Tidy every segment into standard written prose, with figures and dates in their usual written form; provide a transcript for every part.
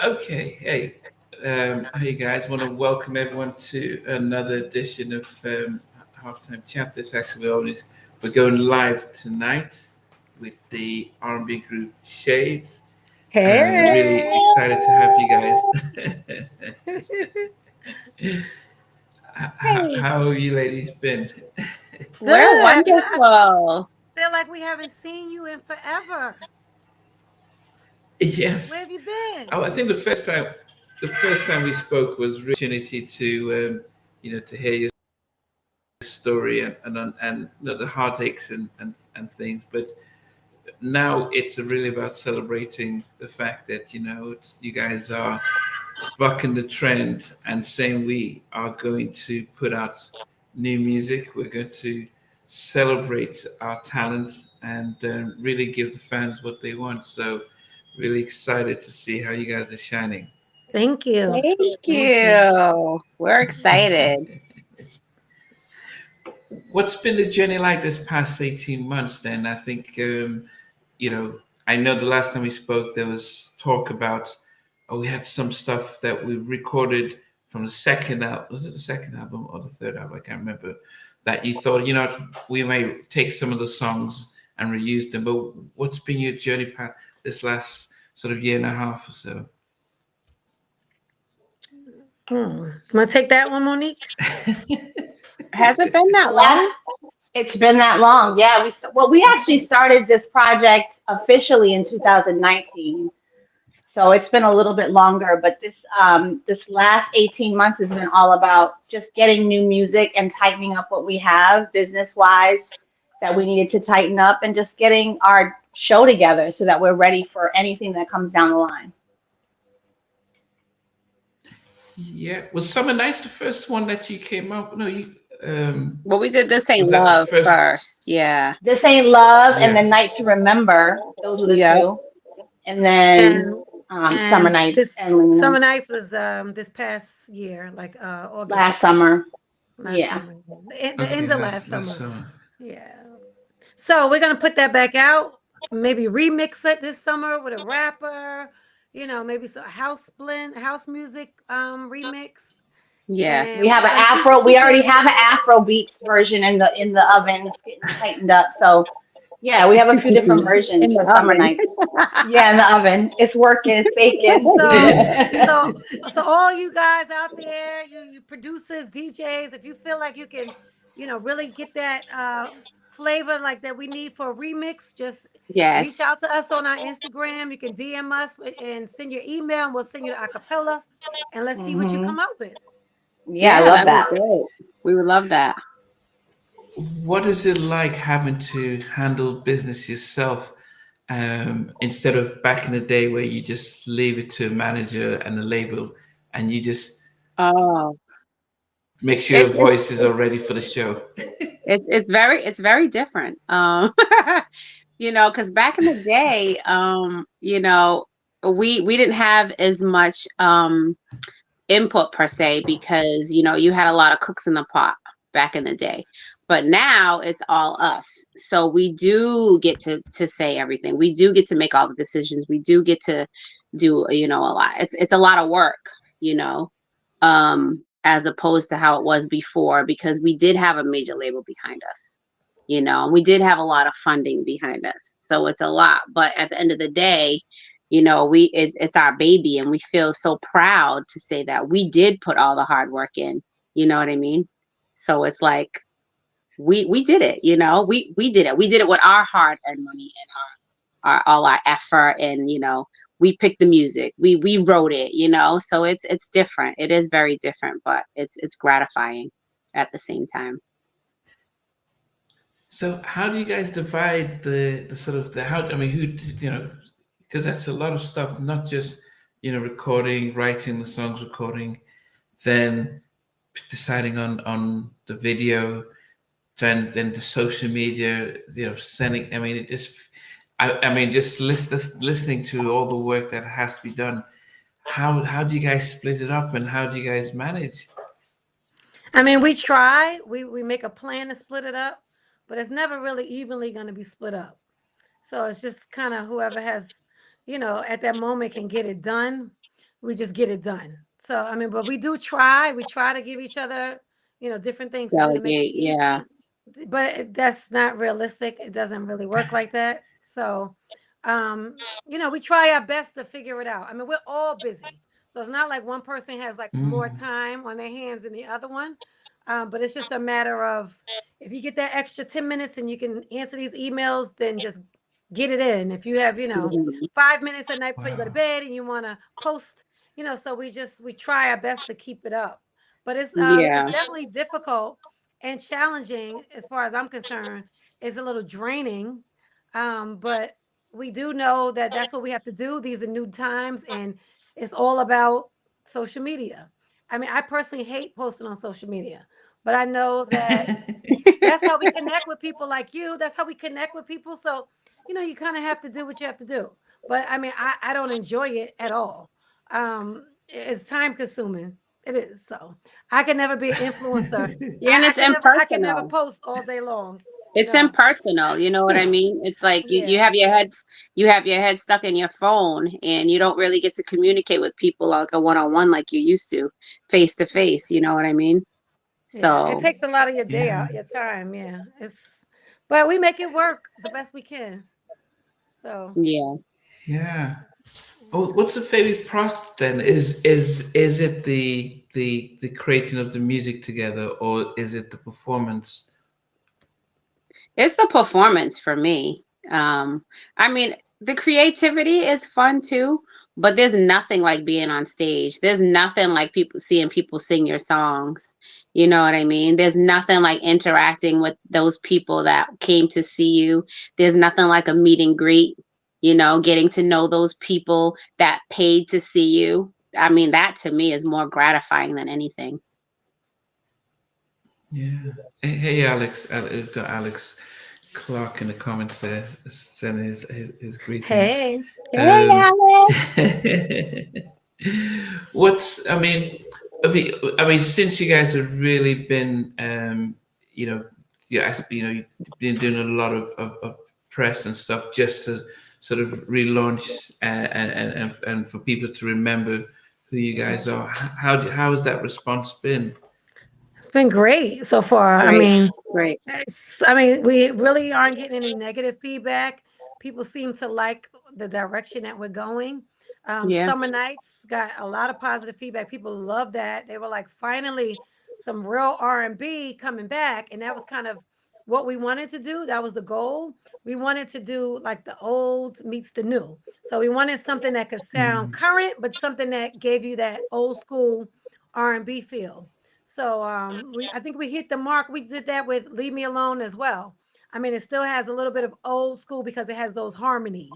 Okay, hey, hey guys, want to welcome everyone to another edition of Halftime Chat. This actually we're going live tonight with the R&B group Shades. Really Hey. excited to have you guys. Hey, How have you ladies been? we're Good. wonderful. Feel like we haven't seen you in forever. Where have Yes. you been? Oh, I think the first time we spoke was really opportunity to to hear your story and the heartaches and things, but now it's really about celebrating the fact that you guys are bucking the trend and saying we are going to put out new music. We're going to celebrate our talents and really give the fans what they want. So really excited to see how you guys are shining. Thank you. Thank Thank you. you. We're excited. What's been the journey like this past 18 months then? I think you know, I know the last time we spoke, there was talk about, we had some stuff that we recorded from the second album. Was it the second album or the third album? I can't remember. That you thought, we may take some of the songs and reuse them. But what's been your journey path this last sort of year and a half or so? Want to take that one, Monique? Has it been that Last, long? it's been that long. Yeah, we actually started this project officially in 2019. So it's been a little bit longer, but this last 18 months has been all about just getting new music and tightening up what we have business wise that we needed to tighten up and just getting our show together so that we're ready for anything that comes down the line. Yeah, was Summer Nights the first one that you came up? No, you Well, we did This Ain't was that the Love first? first. Yeah. This Ain't Love and The Night Yes. to Remember. Those were the Yep. two. And then And Summer and Nights this and Lena summer nights was this past year, like last August summer. last Yeah. summer. The Okay, end of last last last summer. summer. Yeah. So we're gonna put that back out. Maybe remix it this summer with a rapper. Maybe some house blend, house music remix, Yes. We and have we're an gonna keep Afro. We keep already it. have an Afro beats version in the oven. It's getting tightened up. So yeah, we have a few different versions In the for summer oven. nights. Yeah, in the oven. It's working. It's baking. So so so all you guys out there, you producers, DJs, if you feel like you can, really get that flavor like that we need for a remix, just reach Yes. out to us on our Instagram. You can DM us and send your email, and we'll send you the acapella, and let's see what you hmm come up with. Yeah, I Yeah, love that'd be that. great. We would love that. What is it like having to handle business yourself instead of back in the day where you just leave it to a manager and a label and you just Oh, make sure your it's it's voices are ready for the show? it's very different. Because back in the day, we didn't have as much input per se because you had a lot of cooks in the pot back in the day, but now it's all us, so we do get to say everything. We do get to make all the decisions. We do get to do a lot. It's a lot of work, you know as opposed to how it was before, because we did have a major label behind us, and we did have a lot of funding behind us, so it's a lot. But at the end of the day, it's our baby, and we feel so proud to say that we did put all the hard work in. You know what I mean? So it's like we did it. We did it. We did it with our hard earned money and our all our effort, and we picked the music. We wrote it. So it's different. It is very different, but it's gratifying at the same time. So how do you guys divide the sort of the how? I mean, because that's a lot of stuff, not just recording, writing the songs, recording, then deciding on the video, then the social media, sending. I mean, I mean, just listening to all the work that has to be done. How do you guys split it up, and how do you guys manage? I mean, we try. We make a plan to split it up, but it's never really evenly going to be split up. So it's just kind of whoever has, at that moment can get it done. we just get it done. So I mean, but we try to give each other, different things to do to make it Delegate, yeah. easy, but that's not realistic. It doesn't really work like that. So we try our best to figure it out. I mean, we're all busy, so it's not like one person has like more time on their hands than the other one. But it's just a matter of, if you get that extra 10 minutes and you can answer these emails, then just get it in. If you have, Mhm. 5 minutes at night before you go to Wow. bed and you want to post, so we try our best to keep it up. But it's Yeah. definitely difficult and challenging as far as I'm concerned. It's a little draining. But we do know that that's what we have to do. These are new times, and it's all about social media. I mean, I personally hate posting on social media, but I know that that's how we connect with people like you. That's how we connect with people. So, you kind of have to do what you have to do. But I mean, I don't enjoy it at all. It's time consuming. It is. So I can never be an influencer. Yeah, and it's I can never impersonal. post all day long. It's No. impersonal, you know what I mean? It's like you Yeah. you have your head stuck in your phone, and you don't really get to communicate with people like a one-on-one like you used to face, you know what I mean? Yeah. It So, takes a lot of your day Yeah. out, your time. Yeah. But we make it work the best we can. So yeah. Yeah. Oh, what's the favorite process then? Is it the creating of the music together, or is it the performance? It's the performance for me. I mean, the creativity is fun too, but there's nothing like being on stage. There's nothing like seeing people sing your songs. You know what I mean? There's nothing like interacting with those people that came to see you. There's nothing like a meet and greet, getting to know those people that paid to see you. I mean, that to me is more gratifying than anything. Yeah. Hey, Alex. We've got Alex Clark in the comments there, sending his greetings. hey. Hey, Um, Alex. what's I mean, since you guys have really been, yeah, you've been doing a lot of press and stuff just to sort of relaunch and for people to remember who you guys are. How has that response been? It's been great so far. I Great, mean, great. we really aren't getting any negative feedback. People seem to like the direction that we're going. Yeah. Summer Nights got a lot of positive feedback. People love that. They were like, finally, some real R&B coming back, and that was kind of what we wanted to do. That was the goal. We wanted to do like the old meets the new. So we wanted something that could sound current, but something that gave you that old school R&B feel. So I think we hit the mark. We did that with Leave Me Alone as well. I mean, it still has a little bit of old school because it has those harmonies.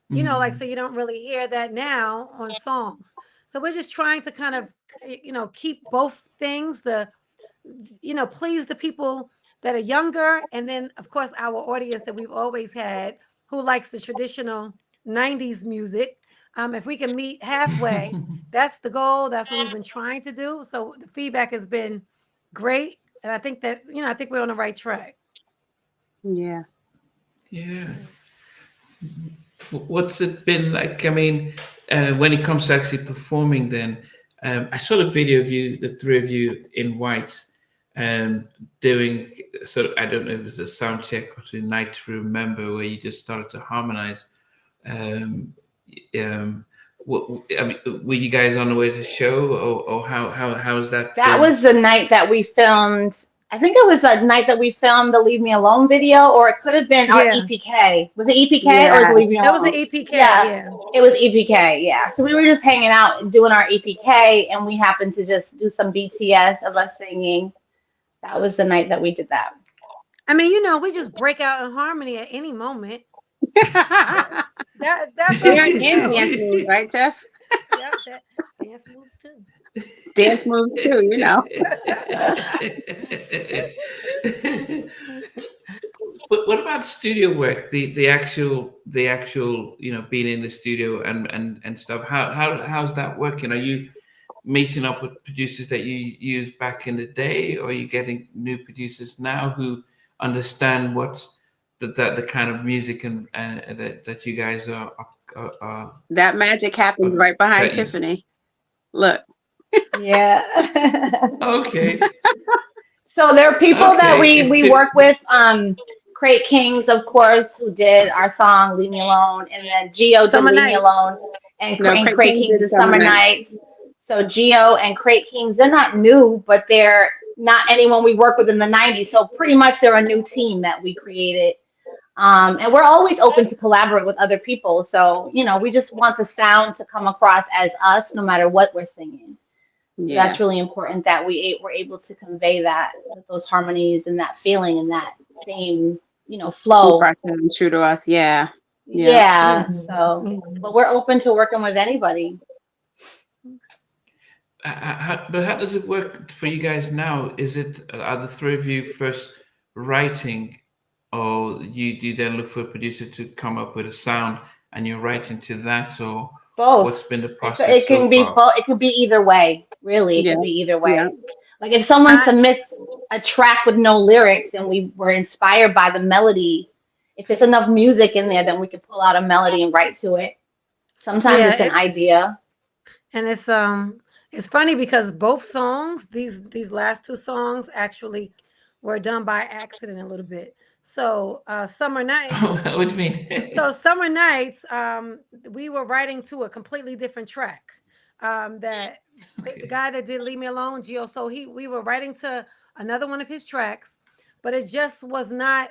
Like, so you don't really hear that now on songs. So we're just trying to kind of, keep both things, please the people that are younger, and then of course our audience that we've always had, who likes the traditional 90s music. If we can meet halfway, that's the goal. That's what we've been trying to do. So the feedback has been great. And I think that, I think we're on the right track. Yeah. Yeah. What's it been like? I mean, when it comes to actually performing, then I saw the video of you, the three of you in white, doing sort of, I don't know if it was a sound check or to Night to Remember, where you just started to harmonize. I mean, were you guys on the way to the show, or how has that That been? was the night that we filmed. I think it was the night that we filmed the Leave Me Alone video, or it could have been our Yeah. EPK. Was it EPK or was Yeah. it Leave Me That was the Alone? EPK. Yeah, Yeah. it was EPK. Yeah. So we were just hanging out and doing our EPK, and we happened to just do some BTS of us singing. That was the night that we did that. I mean, we just break out in harmony at any moment. That's what we And do. dance moves, right, Tiff? Yep, that dance moves too. Dance moves too. But what about studio work? The actual being in the studio and stuff. How's that working? Are you meeting up with producers that you used back in the day, or are you getting new producers now who understand what the kind of music and that you guys are That magic happens right behind that you, Tiffany. Look. Yeah. Okay. So there are people that Okay. we work with. Crate Kings, of course, who did our song "Leave Me Alone," and then Geo did Summer "Leave Me Nights. Alone," No, and Craig Crate King Kings did is Summer "Summer Night. Nights." So Geo and Crate Kings, they're not new, but they're not anyone we worked with in the '90s. So pretty much they're a new team that we created. And we're always open to collaborate with other people. So, we just want the sound to come across as us, no matter what we're singing. So Yeah. that's really important that we're able to convey that with those harmonies and that feeling and that same, Keep flow. our sound true to us. Yeah. Yeah. Yeah. So, Mhm. but we're open to working with anybody. But how does it work for you guys now? Are the three of you first writing, or you then look for a producer to come up with a sound and you're writing to that, or what's Both. been the It process so can be far? both. It could be either way. Really, it Yeah. could be either Yeah. way. Like if someone I submits a track with no lyrics and we were inspired by the melody, if there's enough music in there, then we can pull out a melody and write to it. Sometimes it's yeah, an idea. and it's funny because both songs, these last two songs actually were done by accident a little bit. So Summer Nights. What do you mean? So Summer Nights, we were writing to a completely different track. That the Okay. guy that did Leave Me Alone, Gio, so we were writing to another one of his tracks, but it just was not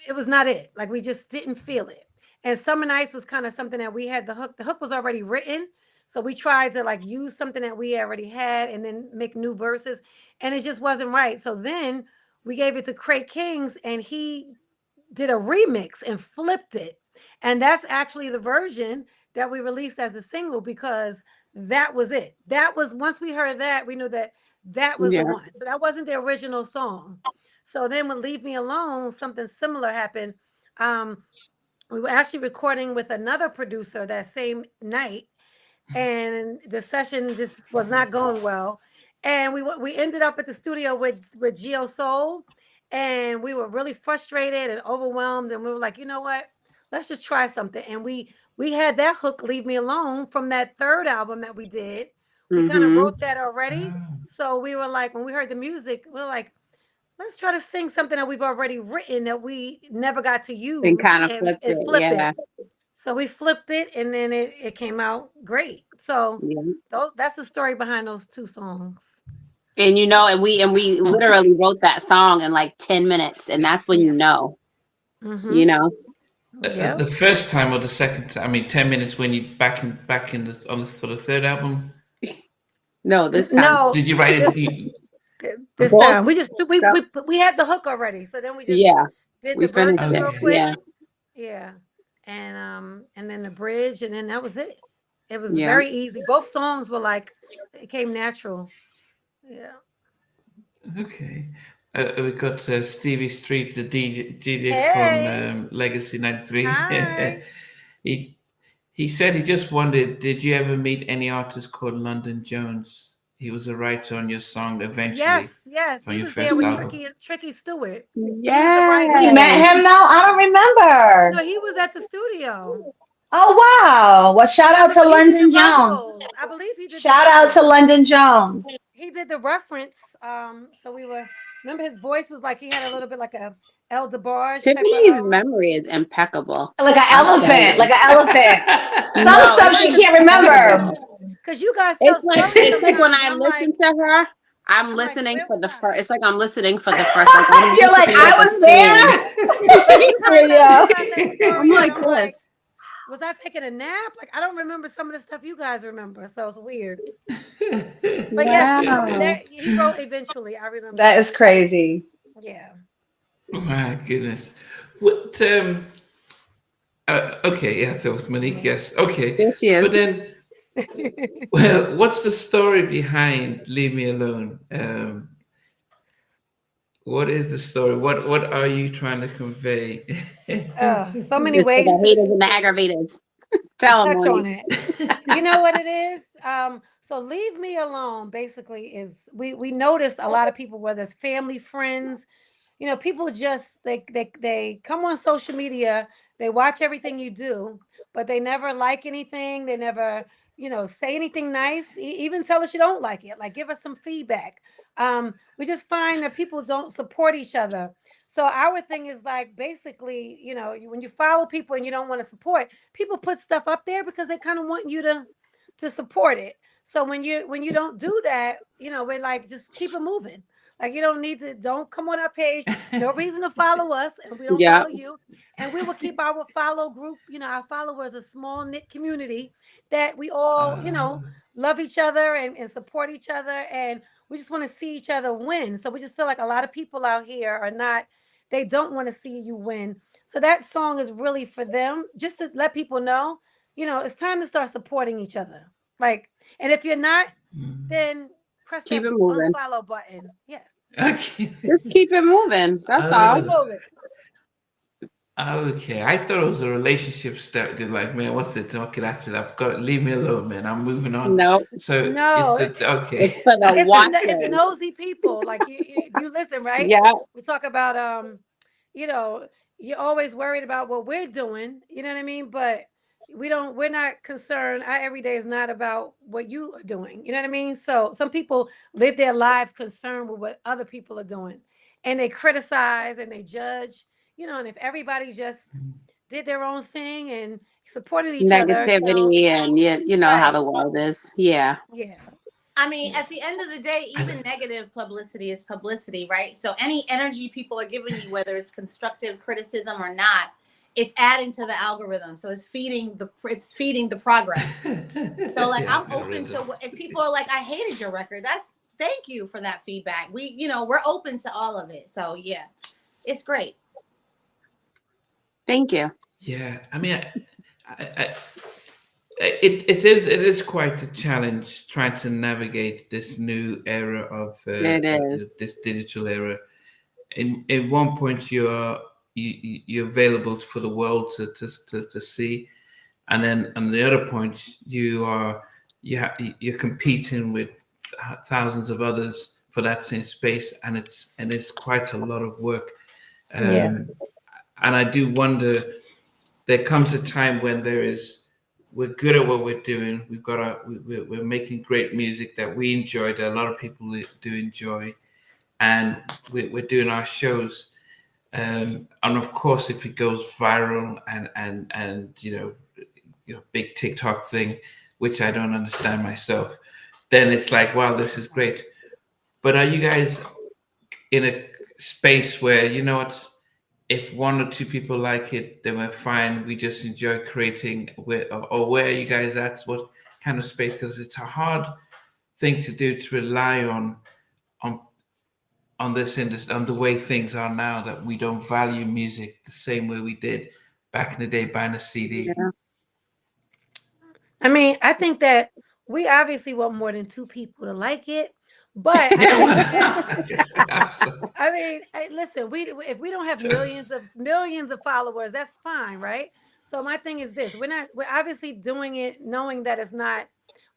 it was not it. Like we just didn't feel it. And Summer Nights was kind of something that we had the hook. The hook was already written. So we tried to like use something that we already had and then make new verses. And it just wasn't right. So then we gave it to Craig Kings and he did a remix and flipped it. And that's actually the version that we released as a single because that was it. That was once we heard that, we knew that that was the Yeah. one. So that wasn't the original song. So then with Leave Me Alone, something similar happened. Um, we were actually recording with another producer that same night and the session just was not going well. And we ended up at the studio with Geo Soul, and we were really frustrated and overwhelmed. And we were like, you know what? Let's just try something. And we had that hook, "Leave Me Alone," from that third album that we did. We kind of Mm-hmm. wrote that already. Oh, So we were like, when we heard the music, we were like, let's try to sing something that we've already written that we never got to And use kind of and, flipped it. flip Yeah. it. So we flipped it and then it came out great. So Yeah. that's the story behind those two songs. And we okay. literally wrote that song in like 10 minutes. And that's when Yeah. you know, you Mm-hmm. know. Yep. The first time or the second time? I mean, 10 minutes when you back in on the sort of third album. No, this time. No, Did you write this it? this Both time we just stuff. we had the hook already. So then we just Yeah. did We the finished verses it. real Okay. quick. Yeah. Yeah. And then the bridge and then that was it. It was Yeah. very easy. Both songs were like it came natural. Yeah. Okay. We got Stevie Street, the DJ from Hey. Legacy '93. Hi. he he said he just wondered, did you ever meet any artist called London Jones? He was a writer on your song Yes, eventually yes. from He your was there first with album. Tricky Stewart. He was the You writer. Yes. met him though? I don't remember. No, he was at the studio. Oh wow. Well, shout Yeah, out but to he did the London Jones. vocals. I believe he did the Shout out to vocals. London Jones. He did the reference. So we were remember his voice was like he had a little bit like a El DeBarge type of Tiffany's memory is impeccable. Like an I'll tell elephant, like you. an elephant. Some No, stuff it's like she a can't remember. because you guys tell it's like stories when sometimes, and I listen to her, I'm I'm like, listening where for was the first. I? It's like I'm listening for the first. Like I'm You're like, listening at I the was stand. But you guys there. tell I'm stories, and like I'm this. like, was I taking a nap? Like I don't remember some of the stuff you guys remember, so it's weird. But yes, Wow. he wrote eventually. I remember That is that. crazy. Yeah. My goodness. What? Okay, yeah, that was Monique. Yes. Okay, There she but is. then, well, what's the story behind "Leave Me Alone"? What is the story? What are you trying to convey? So many It's for ways the haters and the aggravators. to Tell them, touch on Monique. it. You know what it is? So "Leave Me Alone" basically is we noticed a lot of people, whether it's family, friends, people just they come on social media, they watch everything you do, but they never like anything, they never say anything nice. Even tell us you don't like it. Like, give us some feedback. We just find that people don't support each other. So our thing is like, basically, when you follow people and you don't want to support, people put stuff up there because they kind of want you to support it. So when you don't do that, we're like, just keep it moving. Like, you don't come on our page. No reason to follow us, and we don't Yeah. follow you. And we will keep our follow group, our followers, a small knit community that we all, love each other and support each other. And we just want to see each other win. So we just feel like a lot of people out here they don't want to see you win. So that song is really for them, just to let people know, it's time to start supporting each other. Like, and if you're not, then press Keep that it moving. unfollow button. Yes. Okay. Just keep it moving. That's all. Keep moving. Okay, I thought it was a relationship start. They're like, man, what's it? Okay, that's it. I've got it. Leave me alone, man. I'm moving on. No, So No, okay. it's for the it's watchers. nosy people. Like, you listen, right? Yeah. We talk about you're always worried about what we're doing. You know what I mean? But we're not concerned. Our everyday is not about what you are doing. You know what I mean? So some people live their lives concerned with what other people are doing, and they criticize and they judge. And if everybody just did their own thing and supported each other, Negativity and you know how right? the world is. Yeah. Yeah. I mean, at the end of the day, even negative publicity is publicity, right? So any energy people are giving you, whether it's constructive criticism or not, it's adding to the algorithm. So it's feeding the progress. So like, I'm open to if people are like, I hated your record. Thank you for that feedback. We're open to all of it. So yeah, it's great. Thank you. Yeah, I mean, it is quite a challenge trying to navigate this new era of It is. this digital era. In one point, you're available for the world to see, and then on the other point, you're competing with thousands of others for that same space, and it's quite a lot of work. Yeah. And I do wonder, there comes a time when we're good at what we're doing. We're making great music that we enjoy, that a lot of people do enjoy, and we're doing our shows. And of course, if it goes viral and big TikTok thing, which I don't understand myself, then it's like, wow, this is great. But are you guys in a space where, if one or two people like it, then we're fine. We just enjoy creating. Or where are you guys at? What kind of space? Because it's a hard thing to do, to rely on this industry, on the way things are now, that we don't value music the same way we did back in the day, buying a CD. Yeah. I mean, I think that we obviously want more than two people to like it, but I mean, listen, if we don't have millions of followers, that's fine, right? So my thing is this: we're obviously doing it knowing that it's not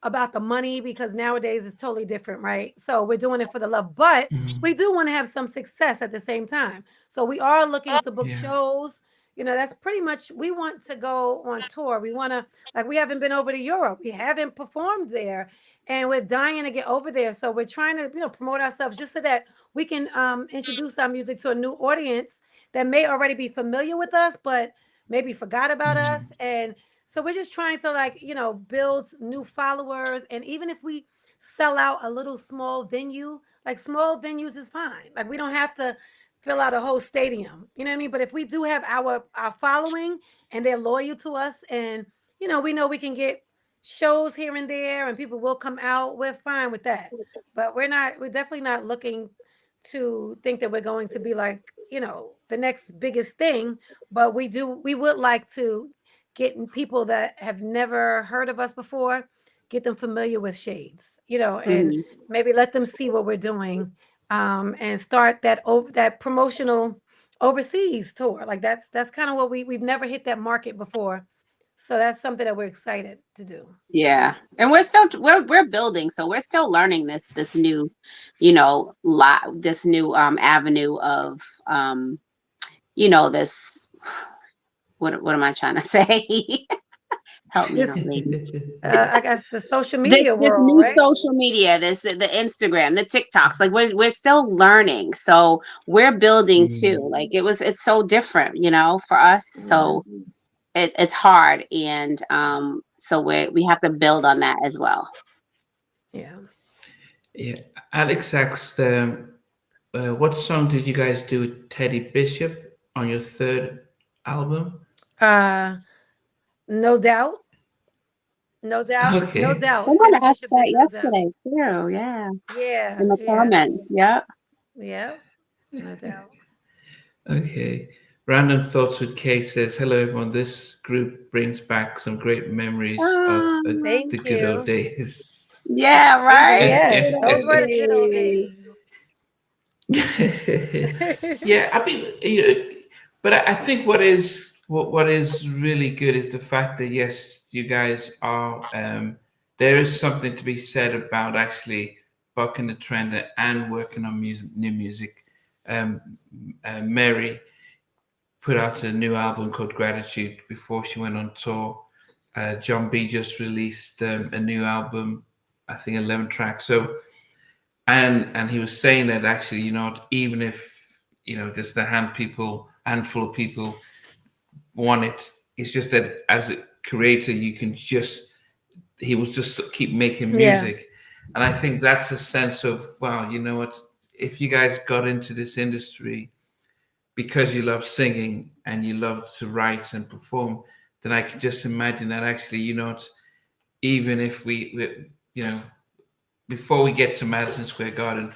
about the money, because nowadays it's totally different, right? So we're doing it for the love, but we do want to have some success at the same time. So we are looking to book shows. That's pretty much, we want to go on tour. We want to, like, we haven't been over to Europe. We haven't performed there, and we're dying to get over there. So we're trying to, promote ourselves just so that we can introduce our music to a new audience that may already be familiar with us, but maybe forgot about us. And so we're just trying to build new followers. And even if we sell out a little small venue, like, small venues is fine. Like, we don't have to fill out a whole stadium. You know what I mean? But if we do have our following and they're loyal to us, and we know we can get shows here and there and people will come out, we're fine with that. But we're definitely not looking to think that we're going to be like, the next biggest thing. But we would like to get people that have never heard of us before, get them familiar with Shades, and maybe let them see what we're doing, and start that promotional overseas tour. Like, that's kind of what we've never hit that market before. So that's something that we're excited to do. Yeah. And we're building, so we're still learning this new, this new avenue of this, what am I trying to say? Help me out, ladies. I guess the social This media this world, new right? social media, the Instagram, the TikToks, like we're still learning. So we're building too. Mm. Like it's so different, you know, for us. So it's hard, and so we have to build on that as well. Yeah. Yeah, Alex asked, what song did you guys do with Teddy Bishop on your third album? No doubt. No doubt. No Okay. doubt. Someone Teddy asked Bishop that did no doubt. yesterday too. Yeah, Yeah. in the Yeah. comments. Yeah. Yeah. No doubt. Okay. Random Thoughts with Kay says, hello, everyone. This group brings back some great memories of Thank the good old you. days. Yeah, right. Yes, Good those old were the good old days. days. Yeah, I mean, you know, but I think what is really good is the fact that yes, you guys are. There is something to be said about actually bucking the trend and working on new music. Um, Mary put out a new album called Gratitude before she went on tour. John B just released a new album, I think 11 tracks. So and he was saying that actually, you know, even if just handful of people want it, it's just that as a creator, you can just he will just keep making Yeah. music, and I think that's a sense of wow, you know what? If you guys got into this industry because you love singing and you love to write and perform, then I can just imagine that actually, you know, even if we you know, before we get to Madison Square Garden,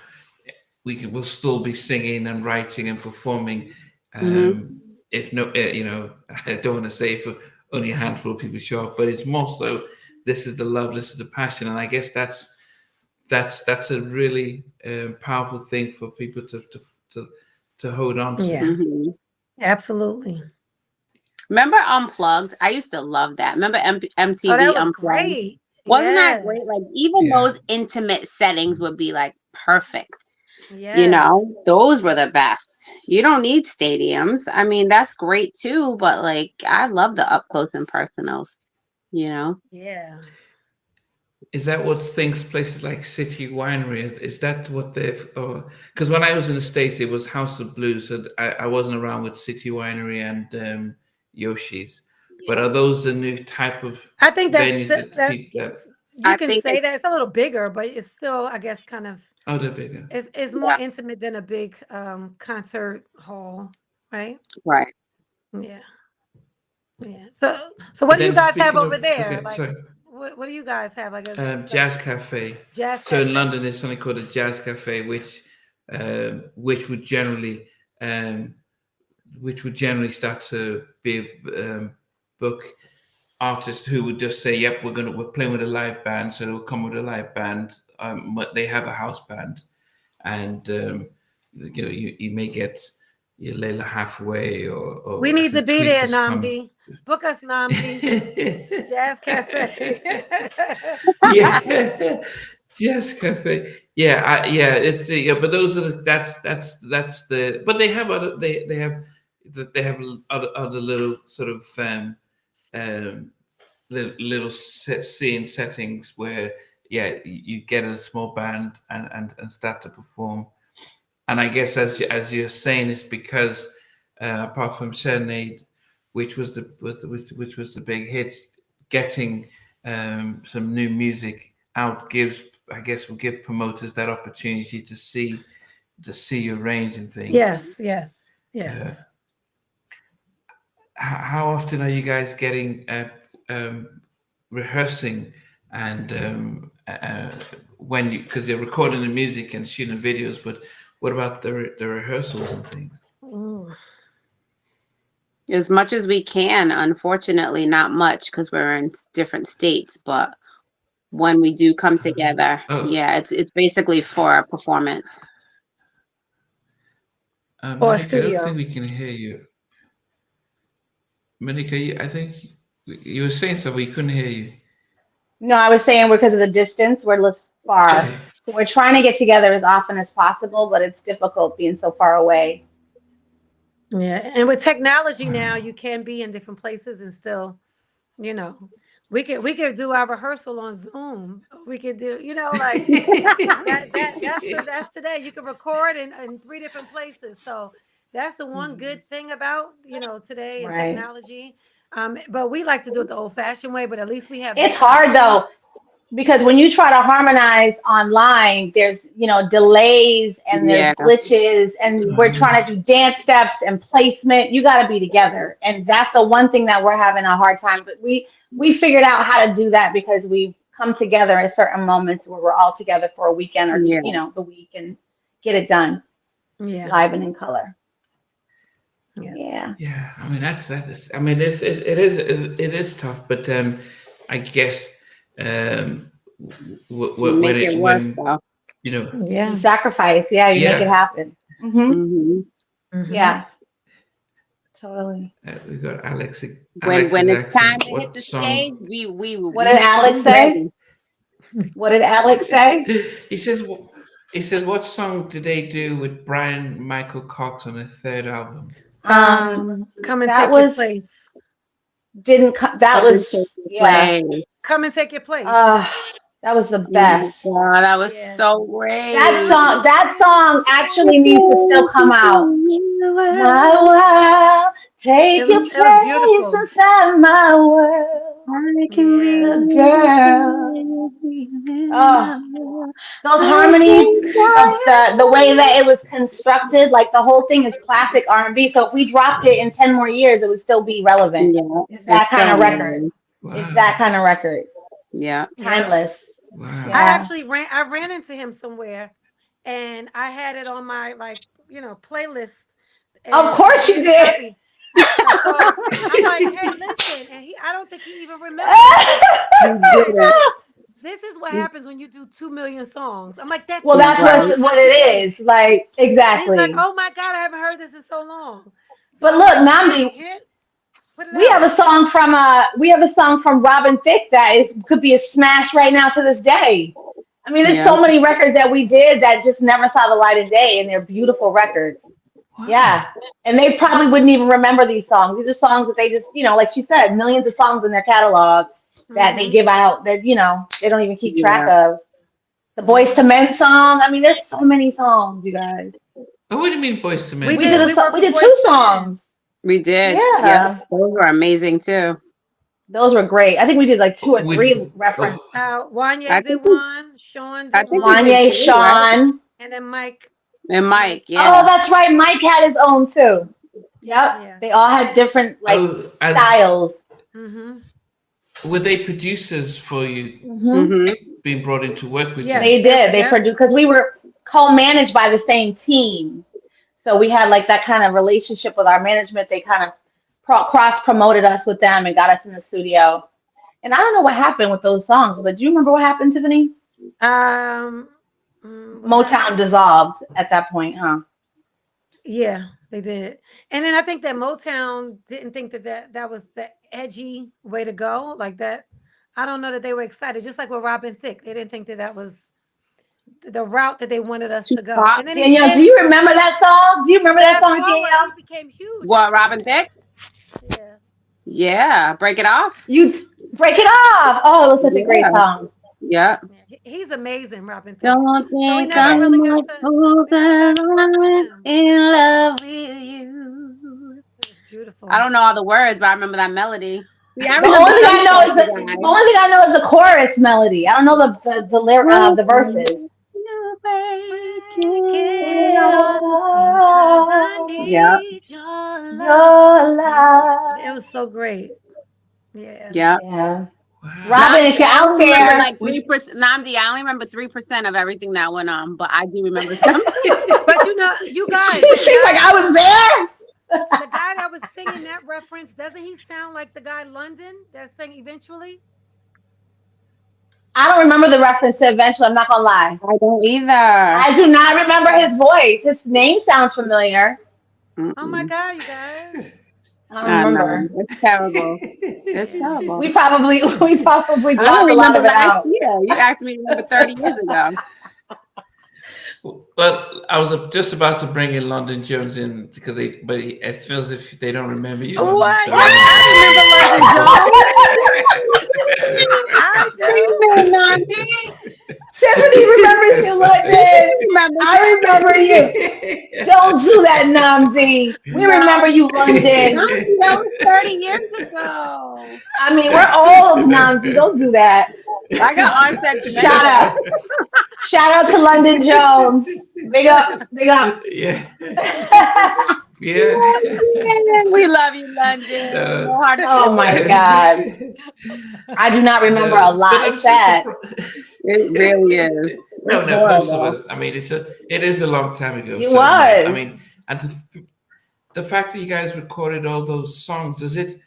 we'll still be singing and writing and performing. If no, you know, I don't want to say if only a handful of people show up, but it's more so. This is the love, this is the passion, and I guess that's a really powerful thing for people to hold on to. Yeah. Absolutely. Remember Unplugged? I used to love that. Remember MTV Oh, that was Unplugged? great. Wasn't that Yes. great? Like even Yeah. those intimate settings would be like perfect. Yes. You know, those were the best. You don't need stadiums. I mean, that's great too, but like I love the up close and personals, you know? Yeah. Is that what things places like City Winery is that what they've? Because when I was in the States, it was House of Blues, so I wasn't around with City Winery and Yoshi's. But are those the new type of I think venues that people that? you I can think say that it's a little bigger, but it's still, I guess, kind of Oh, they're bigger. it's more intimate than a big concert hall, right? right. Yeah. Yeah. So what But do you then guys have speaking over of, there? okay, Like sorry, what do you guys have? Like Jazz Cafe. jazz So in cafe? London, there's something called a Jazz Cafe, which would generally um, start to be book artists who would just say, "Yep, we're playing with a live band," so they'll come with a live band. But they have a house band, and you know, you may get your Layla halfway, or We I need to think be Tweets there, has come. Namdi. Book us, Namdi. Jazz cafe. Yeah, Jazz Cafe. Yeah, it's yeah, but those are that's the. But they have other they have other little sort of um little scene settings where you get a small band and start to perform. And I guess as you're saying, it's because apart from Serenade, which was which was the big hit, getting some new music out will give promoters that opportunity to see your range and things. Yes, yes, yes. How often are you guys getting rehearsing and when you because you're recording the music and shooting videos, but what about the rehearsals and things? Mm. As much as we can, unfortunately, not much because we're in different states. But when we do come together, yeah, it's basically for a performance. Or Monica, I don't studio. think we can hear you. Monica, I think you were saying something. We couldn't hear you. No, I was saying because of the distance, we're less far. Okay. So we're trying to get together as often as possible, but it's difficult being so far away. Yeah, and with technology now, you can be in different places and still You know, we could do our rehearsal on Zoom. We could do, like that's today. You can record in three different places. So that's the one Mhm. good thing about today and Right. technology. But we like to do it the old fashioned way. But at least we have It's that hard option. though, because when you try to harmonize online, there's, delays and there's Yeah. glitches, and we're trying to do dance steps and placement. You got to be together. And that's the one thing that we're having a hard time. But we figured out how to do that because we come together at certain moments where we're all together for a weekend or two, Yeah. the week, and get it done Yeah, live and in color. yeah. Yeah. Yeah, I mean that is. I mean it is tough, but I guess You make it work when though. you know You Yeah. sacrifice. Yeah. You make it yeah happen. Hmm. Hmm. Hmm. Yeah. Totally. we got Alex. When Alex is it's time asking to hit what the song. stage, we What did Alex say? What did Alex say? He says he says what song did they do with Brian Michael Cox on the third album? Come and That take your was place. that Come and was, take the yeah. place. Come and take your place. Uh that was the Oh my best. God, that was Yeah. so That great. song, that song actually needs to still come out. My world, take your It was place beautiful. inside my world. I can Yeah. The live girl. in Oh, my world. those I harmonies, can the way that it was constructed, like the whole thing is classic R&B. So if we dropped it in 10 more years, it would still be relevant. Yeah, It's it's that kind still of record. amazing. It's that Wow, kind of record. Yeah. Yeah. Timeless. wow. Yeah. I ran into him somewhere and I had it on my playlist Of and I course you made a did. copy. So I'm like, hey, listen, and I don't think he even remembered. He goes, You did okay, it. so this is what happens when you do 2 million songs. I'm like, that's Well, your that's Right. song? what Like it you did. is. Like, And he's like, exactly. oh my God, I haven't heard this in so long. So But I'm look, like, hint, Namdi, hint, put it we have out. a song from Robin Thicke that could be a smash right now to this day. I mean, there's Yeah. so many records that we did that just never saw the light of day, and they're beautiful records. Yeah. Wow. And they probably wouldn't even remember these songs. These are songs that they just, like she said, millions of songs in their catalog that they Hmm. give out that, they don't even keep track Yeah. of. The Boys Yeah. to Men song. I mean, there's so many songs, you guys. Oh, what do you mean, Boys to Men? We We did. did We worked we with did Boys two to Men. songs. We did. Yeah. Yeah. Those were amazing too. Those were great. I think we did like two or With three reference. Wanye I did think we, one, Sean I did think we one, did Wanye, three, right? Sean. and then Mike. And Mike, Oh, yeah. that's right. Mike had his own too. Yep. Yeah. They all had different oh, as styles. Hmm. were they producers for you Hmm. Hmm. being brought in to work with Yes, you? They did. They yeah. produced because we were co-managed by the same team. So we had like that kind of relationship with our management. They kind of cross promoted us with them and got us in the studio. And I don't know what happened with those songs, but do you remember what happened, Tiffany? What's Motown that? dissolved at that point, huh? Yeah, they did. And then I think that Motown didn't think that was the edgy way to go, like that. I don't know that they were excited, just like with Robin Thicke. They didn't think that was the route that they wanted us Too to go. pop. And then Danielle, do you remember that song? Do you remember that fast song, forward, Danielle? he became huge What, after Robin that. Thicke? Yeah. Yeah. Break it off. Break it off. Oh, it was such a great Yeah. song. Yeah. He's amazing, Robin Thicke. Don't So we think never I'm really got a to fool we never 'cause got to work with I'm him. in love with you. It was beautiful. I don't know all the words, but I remember that melody. Yeah, I The remember only thing some I know songs, is you the guys. only thing I know is the chorus melody. I don't know the verses. You break Break it it off. off because I Yeah, need your love. Your It love. was so great. Yeah. yeah. Yeah. Wow. Robin, Namdi, if you're I out only remember there, like 3%. Namdi, I only remember 3% of everything that went on, but I do remember some. But you guys, she's like, I was there. the guy that was singing that reference, doesn't he sound like the guy London that sang Eventually? I don't remember the reference to Eventually. I'm not gonna lie. I don't either. I do not remember his voice. His name sounds familiar. Oh my Mm-mm. God, you guys. I don't I remember. know. It's terrible. It's terrible. We probably I blocked don't a lot remember of it last out. year. You asked me to remember 30 years ago. Well, I was just about to bring in London Jones in it feels as if they don't remember you. London, What? so I remember London Jones. that, Namdi. We remember you, London. That was 30 years ago. I mean, we're old, Namdi. Don't do that. I got onset dementia. Shout out. Shout out to London Jones. Big up. Big up. Yeah. Yeah. We love you, London. No hard Oh my God. I do not remember a lot. It's sad. It really is. No, It's most of horrible. us. I mean, it is a long time ago. It so, was. I mean, and the fact that you guys recorded all those songs, do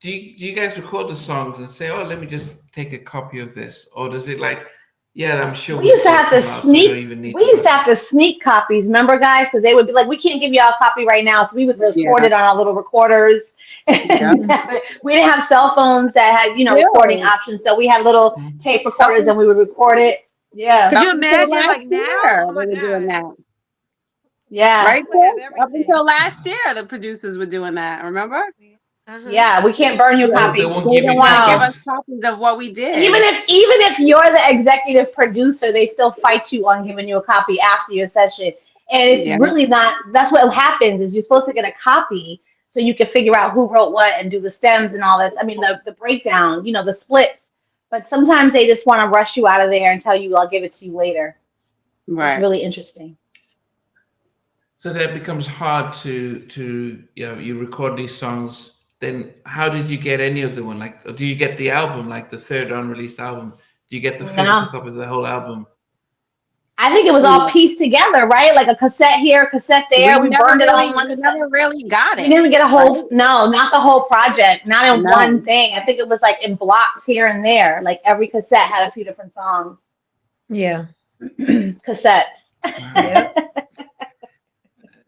you guys record the songs and say, oh, let me just take a copy of this, or does it like, yeah, I'm sure We used to have to sneak. We used to have to sneak copies. Remember, guys, because they would be like, "We can't give you all a copy right now," so we would record it on our little recorders. Yeah. We didn't have cell phones that had, recording options, so we had little tape recorders and we would record it. Yeah. Could you imagine like now? Oh my they were doing God. that. Yeah. Right We have there. Up everything. until last year, the producers were doing that. Remember? Yeah, we can't burn you a copy. They won't They give didn't you want to copies. give us copies of what we did. Even if you're the executive producer, they still fight you on giving you a copy after your session. And it's really not, that's what happens is you're supposed to get a copy so you can figure out who wrote what and do the stems and all this. I mean, the breakdown, the splits. But sometimes they just want to rush you out of there and tell you, I'll give it to you later. Right. It's really interesting. So that becomes hard to you record these songs. Then how did you get any of the one? Like, or do you get the album, like the third unreleased album? Do you get the physical copy of the whole album? I think it was all pieced together, right? Like a cassette here, cassette there. We burned it all in one. We never really got it. We didn't get a whole, no, not the whole project, not in one thing. I think it was like in blocks here and there. Like every cassette had a few different songs. Yeah. Cassettes. Yeah.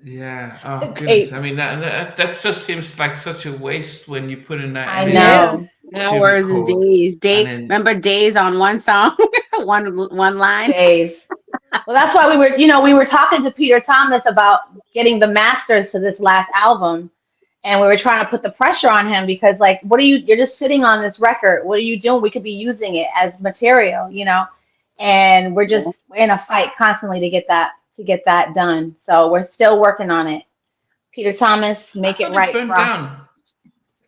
Yeah. Oh goodness. I mean, that just seems like such a waste when you put in that. I know. Hours and days. Remember days on one song, one line. Days. Well, that's why we were talking to Peter Thomas about getting the masters to this last album, and we were trying to put the pressure on him because, like, you're just sitting on this record. What are you doing? We could be using it as material, and we're in a fight constantly to get that done. So we're still working on it. Peter Thomas, make it right. Burned down.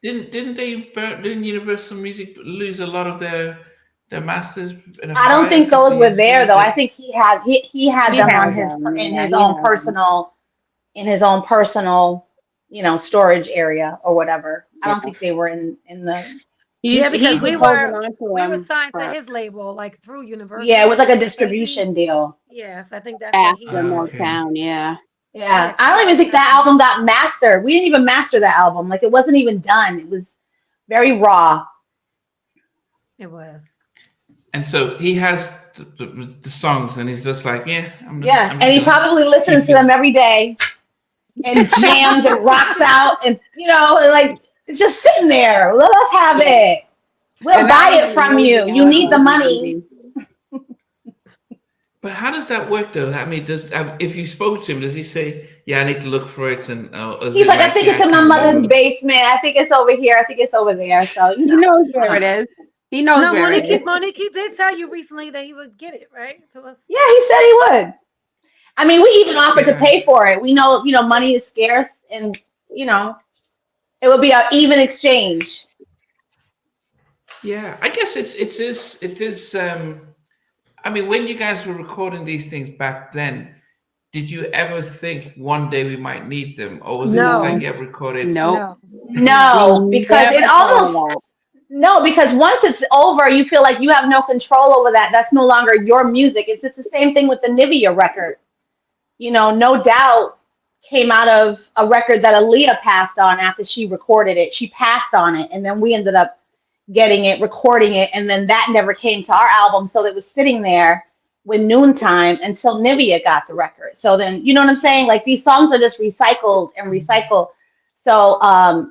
Didn't Universal Music lose a lot of their masters? I don't think those were there though. I think he had them on in his own personal, storage area or whatever. I don't think they were in the. Because we were signed to his label, like through Universal. Yeah, it was like a distribution deal. Yes, I think that's what he Motown. Yeah. Yeah, I don't even think that album got mastered. We didn't even master that album. Like it wasn't even done. It was very raw. It was. And so he has the songs, and he's just like, I'm he probably listens to them every day, and jams and rocks out, and like. It's just sitting there. Let us have it. We'll buy it from you. You need the money. But how does that work, though? I mean, if you spoke to him, does he say, "Yeah, I need to look for it"? And he's like, "I think it's in my mother's basement. I think it's over here. I think it's over there." So he knows where it is. He knows where it is. Monique did tell you recently that he would get it right to us. Yeah, he said he would. I mean, we even offered to pay for it. We know, money is scarce, and it would be an even exchange. Yeah, I guess it is. I mean, when you guys were recording these things back then, did you ever think one day we might need them, or was it just like you ever recorded? No, because because once it's over, you feel like you have no control over that. That's no longer your music. It's just the same thing with the Nivea record. No doubt. Came out of a record that Aaliyah passed on after she recorded it. She passed on it, and then we ended up getting it, recording it, and then that never came to our album. So it was sitting there with Noontime until Nivea got the record. So then, you know what I'm saying? Like these songs are just recycled and recycled. So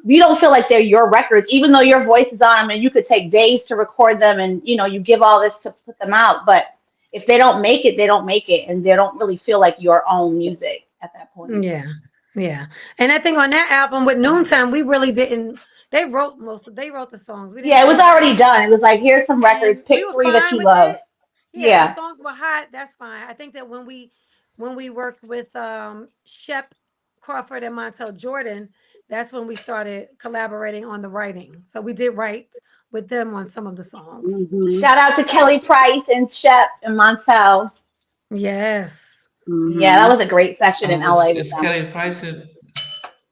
we don't feel like they're your records, even though your voice is on them and you could take days to record them and, you give all this to put them out. But if they don't make it, they don't make it, and they don't really feel like your own music at that point. Yeah. And I think on that album with Noontime, we really didn't. They wrote the songs. It was already done. It was like, here's some records, pick 3 that you love. The songs were hot. That's fine. I think that when we when we worked with Shep Crawford and Montel Jordan, that's when we started collaborating on the writing. So we did write with them on some of the songs. Mhm. Shout out to Kelly Price and Shep and Montel. Yes. Yeah, that was a great session in LA with Is them. Kelly Price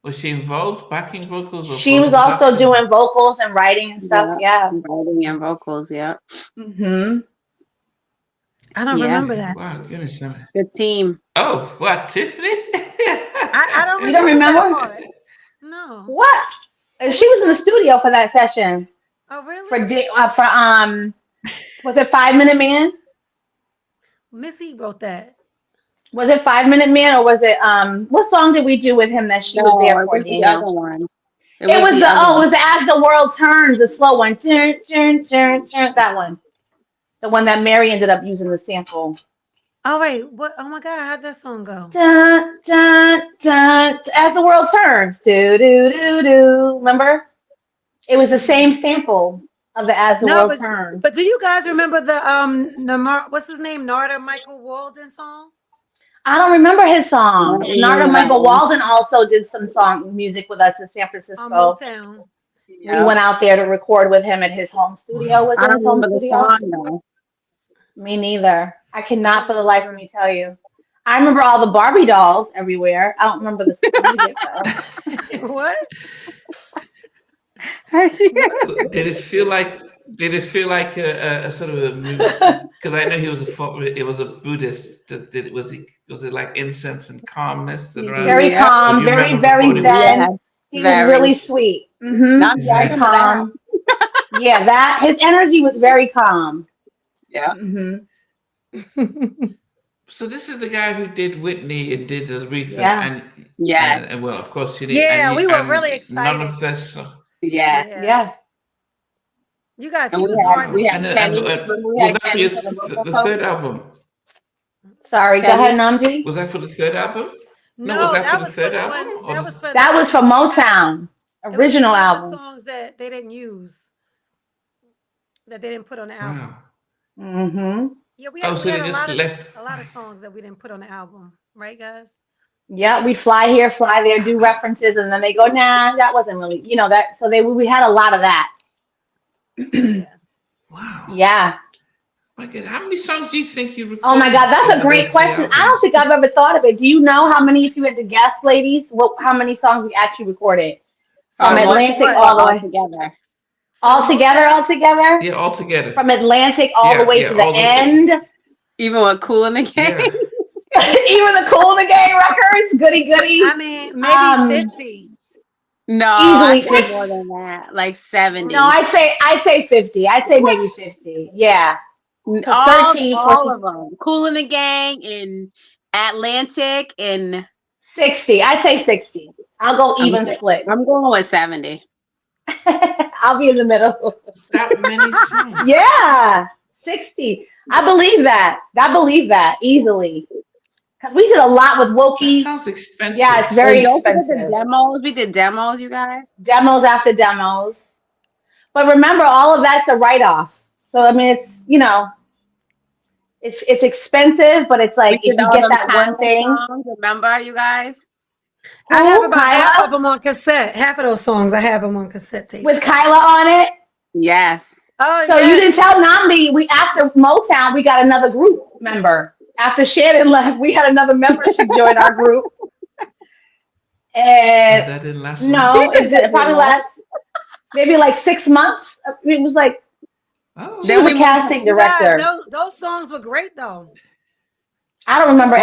was she involved backing vocals or She was vocal also production? doing vocals and writing and stuff. Yeah. Writing and vocals. Yeah. Mm-hmm. I don't Yeah. remember that. Wow, goodness. Good team. Oh, what, Tiffany? I don't You don't remember that remember? part. No. What? And she was in the studio for that session. Oh, really? Was it 5 Minute Man? Missy wrote that. Was it 5 Minute Man or was it what song did we do with him that she was there it for, was the Danielle? other one. It was the As the World Turns, the slow one. Turn, turn, turn, turn, that one. The one that Mary ended up using the sample. Oh wait, what? Oh my God, how'd that song go? Dun, dun, dun, As the World Turns. Do, do, do, do. Remember? It was the same sample of the As the World Turns. But do you guys remember the what's his name? Narda Michael Walden song? I don't remember his song. Narda that Michael one. Walden also did some song music with us in San Francisco. On Motown. We went out there to record with him at his home studio. Was I it don't his home remember the studio? song though. Me neither. I cannot for the life of me tell you. I remember all the Barbie dolls everywhere. I don't remember the music though. What? Did it feel like a sort of a movie? Because I know it was a Buddhist. Was it like incense and calmness and around? Very calm, very, very zen. Yeah, he was really sweet. Mm-hmm. Very calm. Yeah, his energy was very calm. Yeah. Mm-hmm. So this is the guy who did Whitney and did Aretha, and well, of course, we were really excited. None of this. Yeah. You guys, and he we was had was that for the third album? Sorry, go ahead, Namdi. Was that for the third album? No, was that for the third album? That was for Motown original album. Songs that they didn't use, that they didn't put on the album. Wow. Mm-hmm. Yeah, we had, a lot of songs that we didn't put on the album, right, guys? Yeah, we fly here, fly there, do references, and then they go, nah, that wasn't really, that. So we had a lot of that. Wow. Yeah. My God, how many songs do you think you recorded? Oh my God, that's a great question. I don't think I've ever thought of it. Do you know how many, if you had to guess, ladies, how many songs we actually recorded? From Atlantic all the way together. All together? Yeah, all together. From Atlantic all the way to the end. Even with Kool and the Gang. Even the Kool and the Gang records. Goody. I mean, maybe 50. No, easily I'd say more than that. Like 70. No, I'd say 50. I'd say maybe 50. Yeah. 13, all of them. Kool and the Gang in Atlantic in 60. I'd say 60. I'll go even split. I'm going with 70. I'll be in the middle. That many songs. Yeah, 60. I believe that easily. Because we did a lot with Wokey. That sounds expensive. Yeah, it's very expensive. The demos. We did demos, you guys. Demos after demos. But remember, all of that's a write-off. So I mean, it's it's expensive, but it's like if you get that one thing. Songs, remember, you guys? I have about half of them on cassette. Half of those songs, I have them on cassette tape. With Kyla on it? Yes. Oh, so you didn't tell Namdi, after Motown, we got another group member. After Shannon left, we had another member to join our group. And that didn't last long. It probably last maybe like 6 months. It was like, she was a casting director. Those songs were great, though. I don't remember.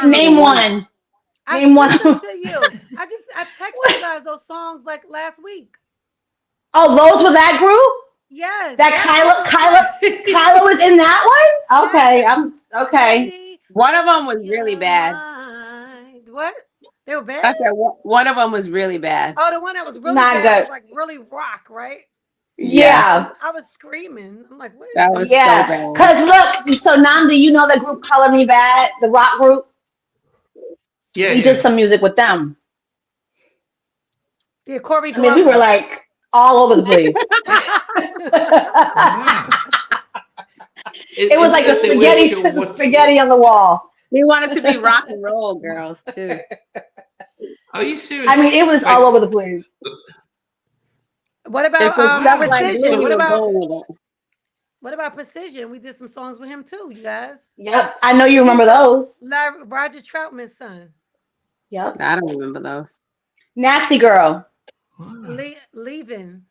Name one. Name one. I texted you guys those songs like last week. Oh, those were that group? Yes. That Kyla was in that one? Okay, okay. One of them was really bad. What? They were bad? I said one of them was really bad. Oh, the one that was really not bad good. was like really rock, right? Yeah. I was screaming. I'm like, what is that? Was so bad. Because look, so Namdi, you know the group Color Me Bad, the rock group? Yeah. We did some music with them. Yeah, Corey. I mean, we were like all over the place. It was like the spaghetti on the wall. We wanted to be rock and roll girls too. Are you serious? I mean, it was all over the place. What If about it's stuff like Precision? Blue, What we were about going with it. Precision? We did some songs with him too, you guys. Yep, I know you remember He's those. Roger Troutman's son. Yep. I don't remember those. Nasty Girl. Leaving. Leaving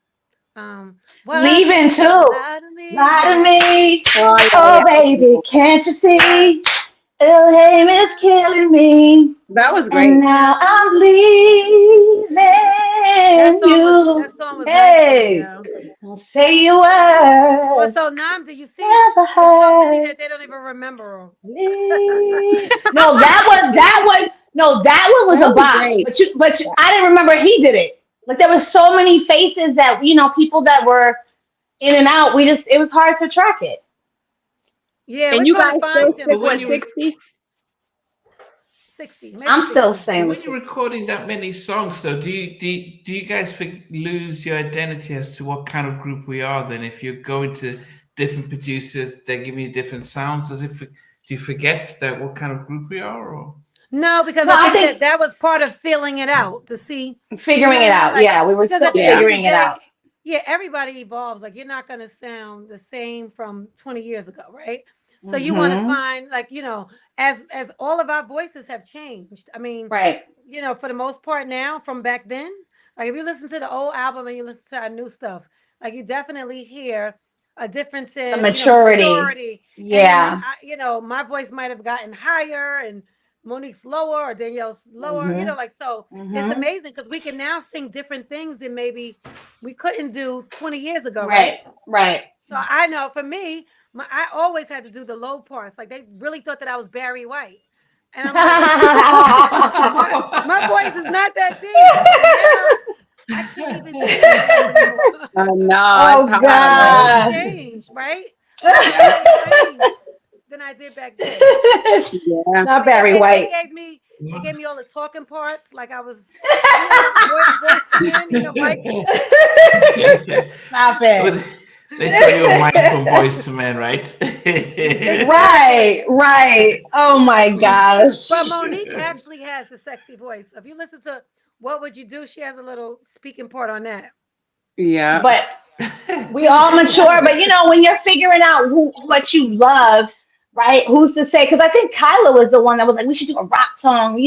too. Lie to me. Lie to me. Oh, yeah, Oh, yeah. baby, can't you see? Ill Haim is killing me. That was And great. now I'm leaving you. That song was nice too, Hey, yeah. don't say you Well, were so Nam, do you see? never There's so many heard. that they don't even remember. No, that one was That a was bop. great. But I didn't remember he did it. Like there was so many faces that people that were in and out. It was hard to track it. Yeah, And we're you trying guys to find still him. stick But when with you 60? 60. Maybe I'm 60. still saying when you're recording that many songs, though, do you guys lose your identity as to what kind of group we are? Then, if you're going to different producers, they're giving you different sounds. Do you forget that what kind of group we are? Or No, because I think that was part of filling it out to see. Figuring it out. Like, yeah, we were because still at the end of the figuring it day, out. yeah, everybody evolves. Like you're not going to sound the same from 20 years ago, right? So you want to find as all of our voices have changed. I mean, right. For the most part now from back then, like if you listen to the old album and you listen to our new stuff, like you definitely hear a difference in The maturity. maturity. Yeah. And then, my voice might have gotten higher and Monique's lower or Danielle's lower, it's amazing because we can now sing different things than maybe we couldn't do 20 years ago, right? Right. So I know for me, I always had to do the low parts. Like they really thought that I was Barry White. And I'm like, my voice is not that deep. I can't even sing that anymore. No, God. Changed, right? Changed than I did back then. Yeah. Not Barry White. They gave me all the talking parts, like I was voice to men, Mike. Stop it. They thought you were Mike from Boys to Men, right? Right. Oh my gosh. But Monique actually has the sexy voice. If you listen to What Would You Do, she has a little speaking part on that. Yeah. But we all mature. But when you're figuring out what you love, right? Who's to say? Because I think Kyla was the one that was like, we should do a rock song.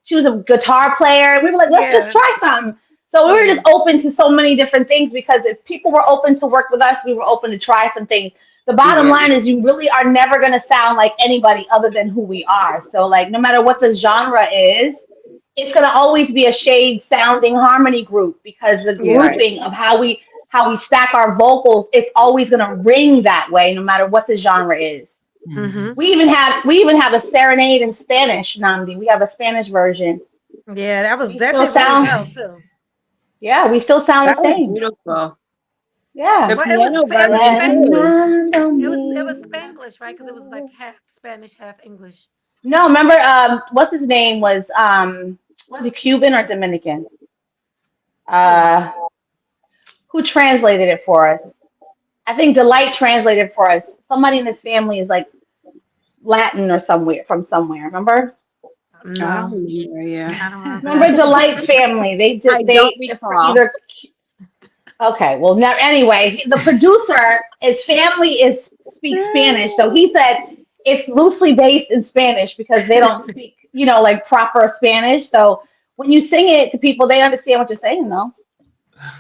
She was a guitar player. We were like, let's just try something. So we were just open to so many different things because if people were open to work with us, we were open to try some things. The bottom line is you really are never going to sound like anybody other than who we are. So like no matter what the genre is, it's going to always be a shade sounding harmony group because the grouping of how we stack our vocals, it's always going to ring that way no matter what the genre is. Mm-hmm. We even have a serenade in Spanish, Namdi. We have a Spanish version. Yeah, that still sound too. Yeah, we still sound the same. Beautiful. Yeah, the piano version. It was Spanglish, right? Because it was like half Spanish, half English. No, remember, what's his name was he Cuban or Dominican? Who translated it for us? I think Delight translated for us. Somebody in his family is like Latin or from somewhere. Remember? No. I don't remember. Yeah. I don't remember. Remember Delight's family? They either. Okay, well, now anyway, the producer, his family speaks Spanish, so he said it's loosely based in Spanish because they don't speak, like proper Spanish. So when you sing it to people, they understand what you're saying, though.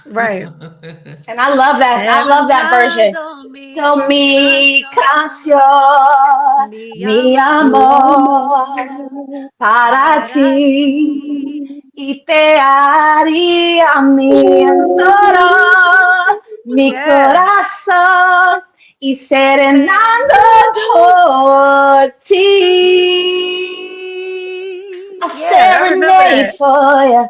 Right. And I love that. I love that version. Do mi canción, mi amor, para ti, y te haría mi entero, mi corazón, y serenando por ti. A serenade for you.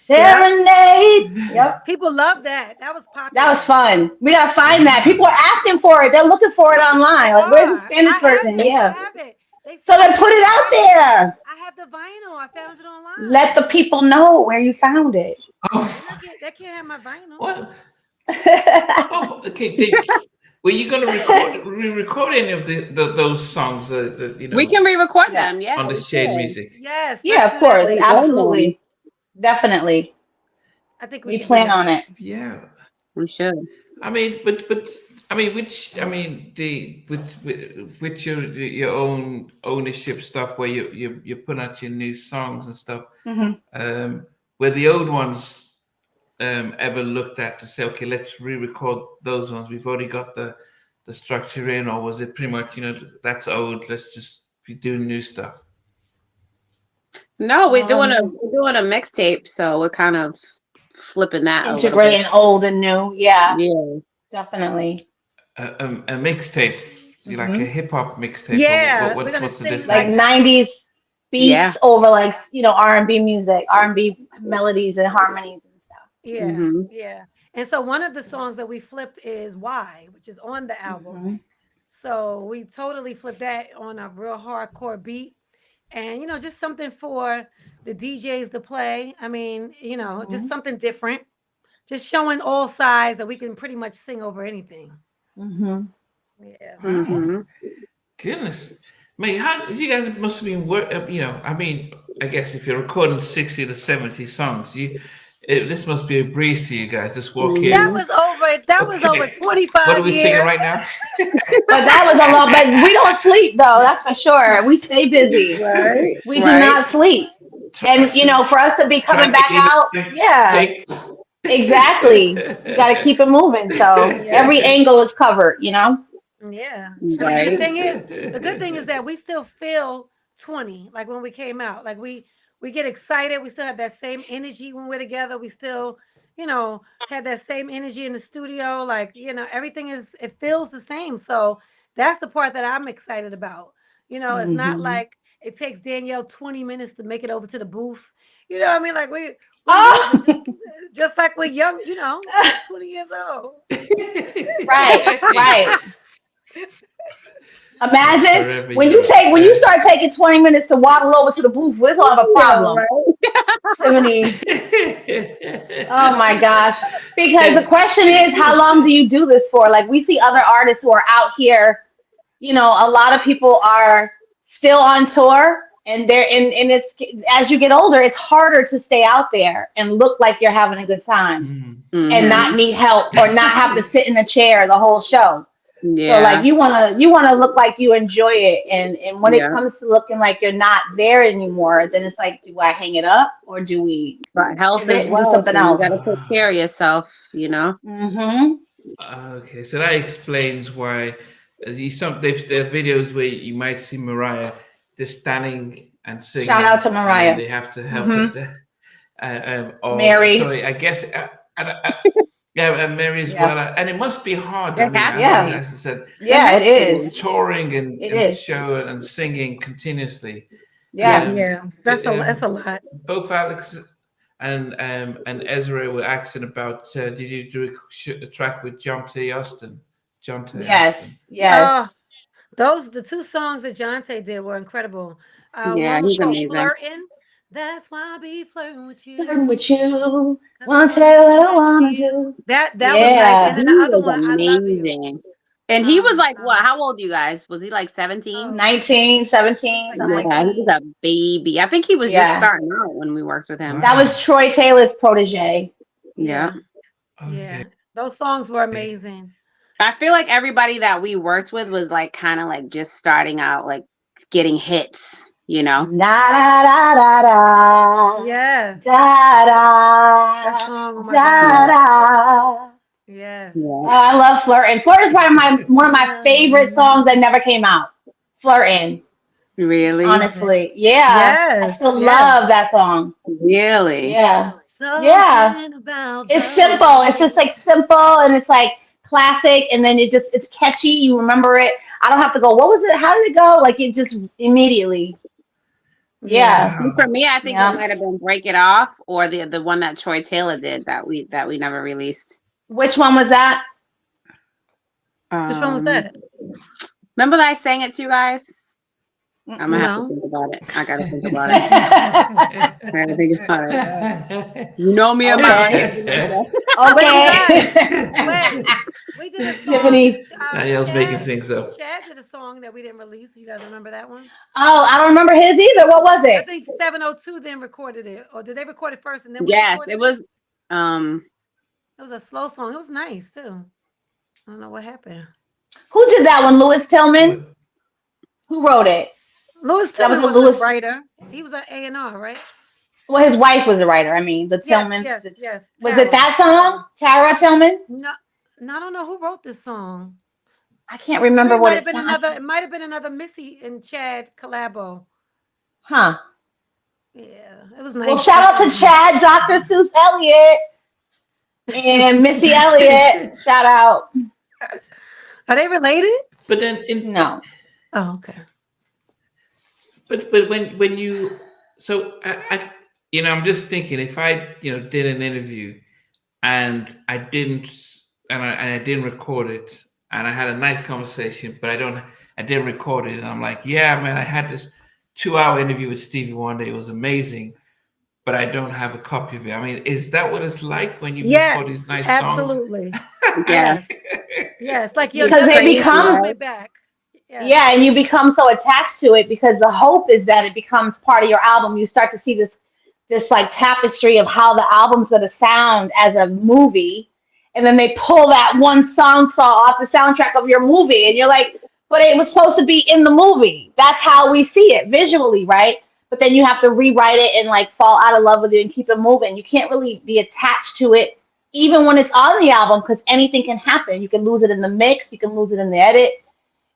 Serenade. Yep. People love that. That was popular. That was fun. We gotta find that. People are asking for it. They're looking for it online. Like, where's the Spanish version? Yeah. I have it. So then put it out there. I have the vinyl. I found it online. Let the people know where you found it. They can't have my vinyl. What? Okay. Were you going to re-record any of those songs? We can re-record Yeah. them. Yeah, on the we Shade should. Music. Yes. Yeah, let's of do that course. later. Absolutely. Definitely. I think we We should plan do that. on it. Yeah. We should. I mean, but I mean, with your own ownership stuff, where you put out your new songs and stuff, where the old ones ever looked at to say, okay, let's re-record those ones. We've already got the structure in, or was it pretty much, that's old? Let's just be doing new stuff. No, we're doing a mixtape, so we're kind of flipping that a little Integrating bit. old and new. Yeah, Yeah. definnly. A mixtape, like a hip hop mixtape. Yeah, or we're gonna what's the sing difference? Like 90s beats Yeah. over like, R&B music, R&B melodies and harmonies and stuff. Yeah, Mhm. yeah. And so one of the songs that we flipped is Why, which is on the album. So we totally flipped that on a real hardcore beat. And, just something for the DJs to play. I mean, just something different. Just showing all sides that we can pretty much sing over anything. Yeah. Mhm. Goodness. Man, you guys must have been I mean, I guess if you're recording 60 to 70 songs, this must be a breeze to you guys. Just walk in. That was over 25 What are we years. singing right now? But that was a lot. But we don't sleep though. That's for sure. We stay busy. Right. We do not sleep. And for us to be coming back out, exactly. We got to keep it moving. So every angle is covered. Yeah. Right. The good thing is that we still feel 20, like when we came out. Like we get excited. We still have that same energy when we're together. We still, have that same energy in the studio. Like, everything it feels the same. So that's the part that I'm excited about. It's not like it takes Danielle 20 minutes to make it over to the booth. You know what I mean? Like we're just like we're young, 20 years old. Right. Imagine when you start taking 20 minutes to waddle over to the booth, we're gonna have a problem. Tiffanie. Oh my gosh. Because the question is, how long do you do this for? Like we see other artists who are out here, a lot of people are still on tour and it's as you get older, it's harder to stay out there and look like you're having a good time and not need help or not have to sit in a chair the whole show. Yeah. So like you wanna look like you enjoy it, and when it comes to looking like you're not there anymore, then it's like, do I hang it up or do we health as well? Do something else? You gotta take care of yourself, Okay, so that explains why there are videos where you might see Mariah just standing and singing. Shout out to Mariah. And they have to help her. Mary. Sorry, I guess. And Mary as well, and it must be hard. I mean, as I said, it is touring and showing and singing continuously. That's a lot. Both Alex and Ezra were asking about. Did you do a track with Jonte Austin? Yes. The two songs that Jonte did were incredible. One was called Flirting. That's why I be flirting with you. Want to tell you what I want to do. That was nice. And then the other one, amazing. I Love You. And he was like, what? How old are you guys? Was he like 17? 19, 17. Yeah, he was a baby. I think he was just starting out when we worked with him. That was Troy Taylor's protege. Yeah. Yeah. Those songs were amazing. I feel like everybody that we worked with was like kind of like just starting out, like getting hits. Da da da da da. Yes. Da da. That song. Oh my God. Da. Yes. I love Flirtin'. Flirtin' is one of my favorite songs that never came out. Flirtin'. Really? Honestly. Yeah. Yes. I still love that song. Really? Yeah. About it's simple. It's just like simple and it's like classic, and then it's catchy. You remember it. I don't have to go, what was it? How did it go? Like it just immediately. Yeah. For me, I think it might have been Break It Off or the one that Troy Taylor did that we never released. Which one was that? Which one was that? Remember that I sang it to you guys? I'm gonna have to think about it. I gotta think about it. I gotta think about it. You know me, I'm Okay. We did a song. Tiffany. Danielle's making things up. Chad did a song that we didn't release. You guys remember that one? Oh, I don't remember his either. What was I it? think 702 then recorded it, or did they record it first and then we Yes, recorded it was. It was a slow song. It was nice too. I don't know what happened. Who did that one? Louis Tillman? Who wrote it? Louis Tillman was a writer. He was an A&R, right? Well, his wife was a writer. I mean, the Tillman. Yes. Was it that song? Tara Tillman? No, I don't know who wrote this song. I can't remember what it sounded. It might have been another Missy and Chad collabo. Huh. Yeah, it was nice. Well, shout out to Chad, Dr. Seuss Elliott, and Missy Elliott. Shout out. Are they related? But then no. Oh, okay. But when you, so I I'm just thinking, if I did an interview and I didn't record it, and I had a nice conversation, but I didn't record it, and I'm like, yeah, man, I had this 2-hour interview with Stevie Wonder. It was amazing, but I don't have a copy of it. I mean, is that what it's like when you record these nice songs? Absolutely. Yes. Yes, like you're because they become back. Yeah, and you become so attached to it because the hope is that it becomes part of your album. You start to see this like tapestry of how the album's going to sound as a movie, and then they pull that one song off the soundtrack of your movie, and you're like, but it was supposed to be in the movie. That's how we see it visually, right? But then you have to rewrite it and like fall out of love with it and keep it moving. You can't really be attached to it even when it's on the album because anything can happen. You can lose it in the mix. You can lose it in the edit.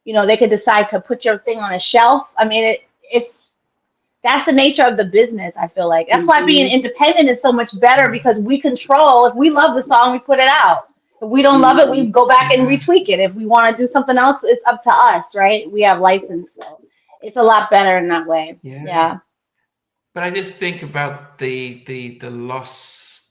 They could decide to put your thing on a shelf. I mean, that's the nature of the business, I feel like. That's why being independent is so much better because we control. If we love the song, we put it out. If we don't love it, we go back and retweak it. If we want to do something else, it's up to us, right? We have license. So it's a lot better in that way. Yeah. But I just think about the loss.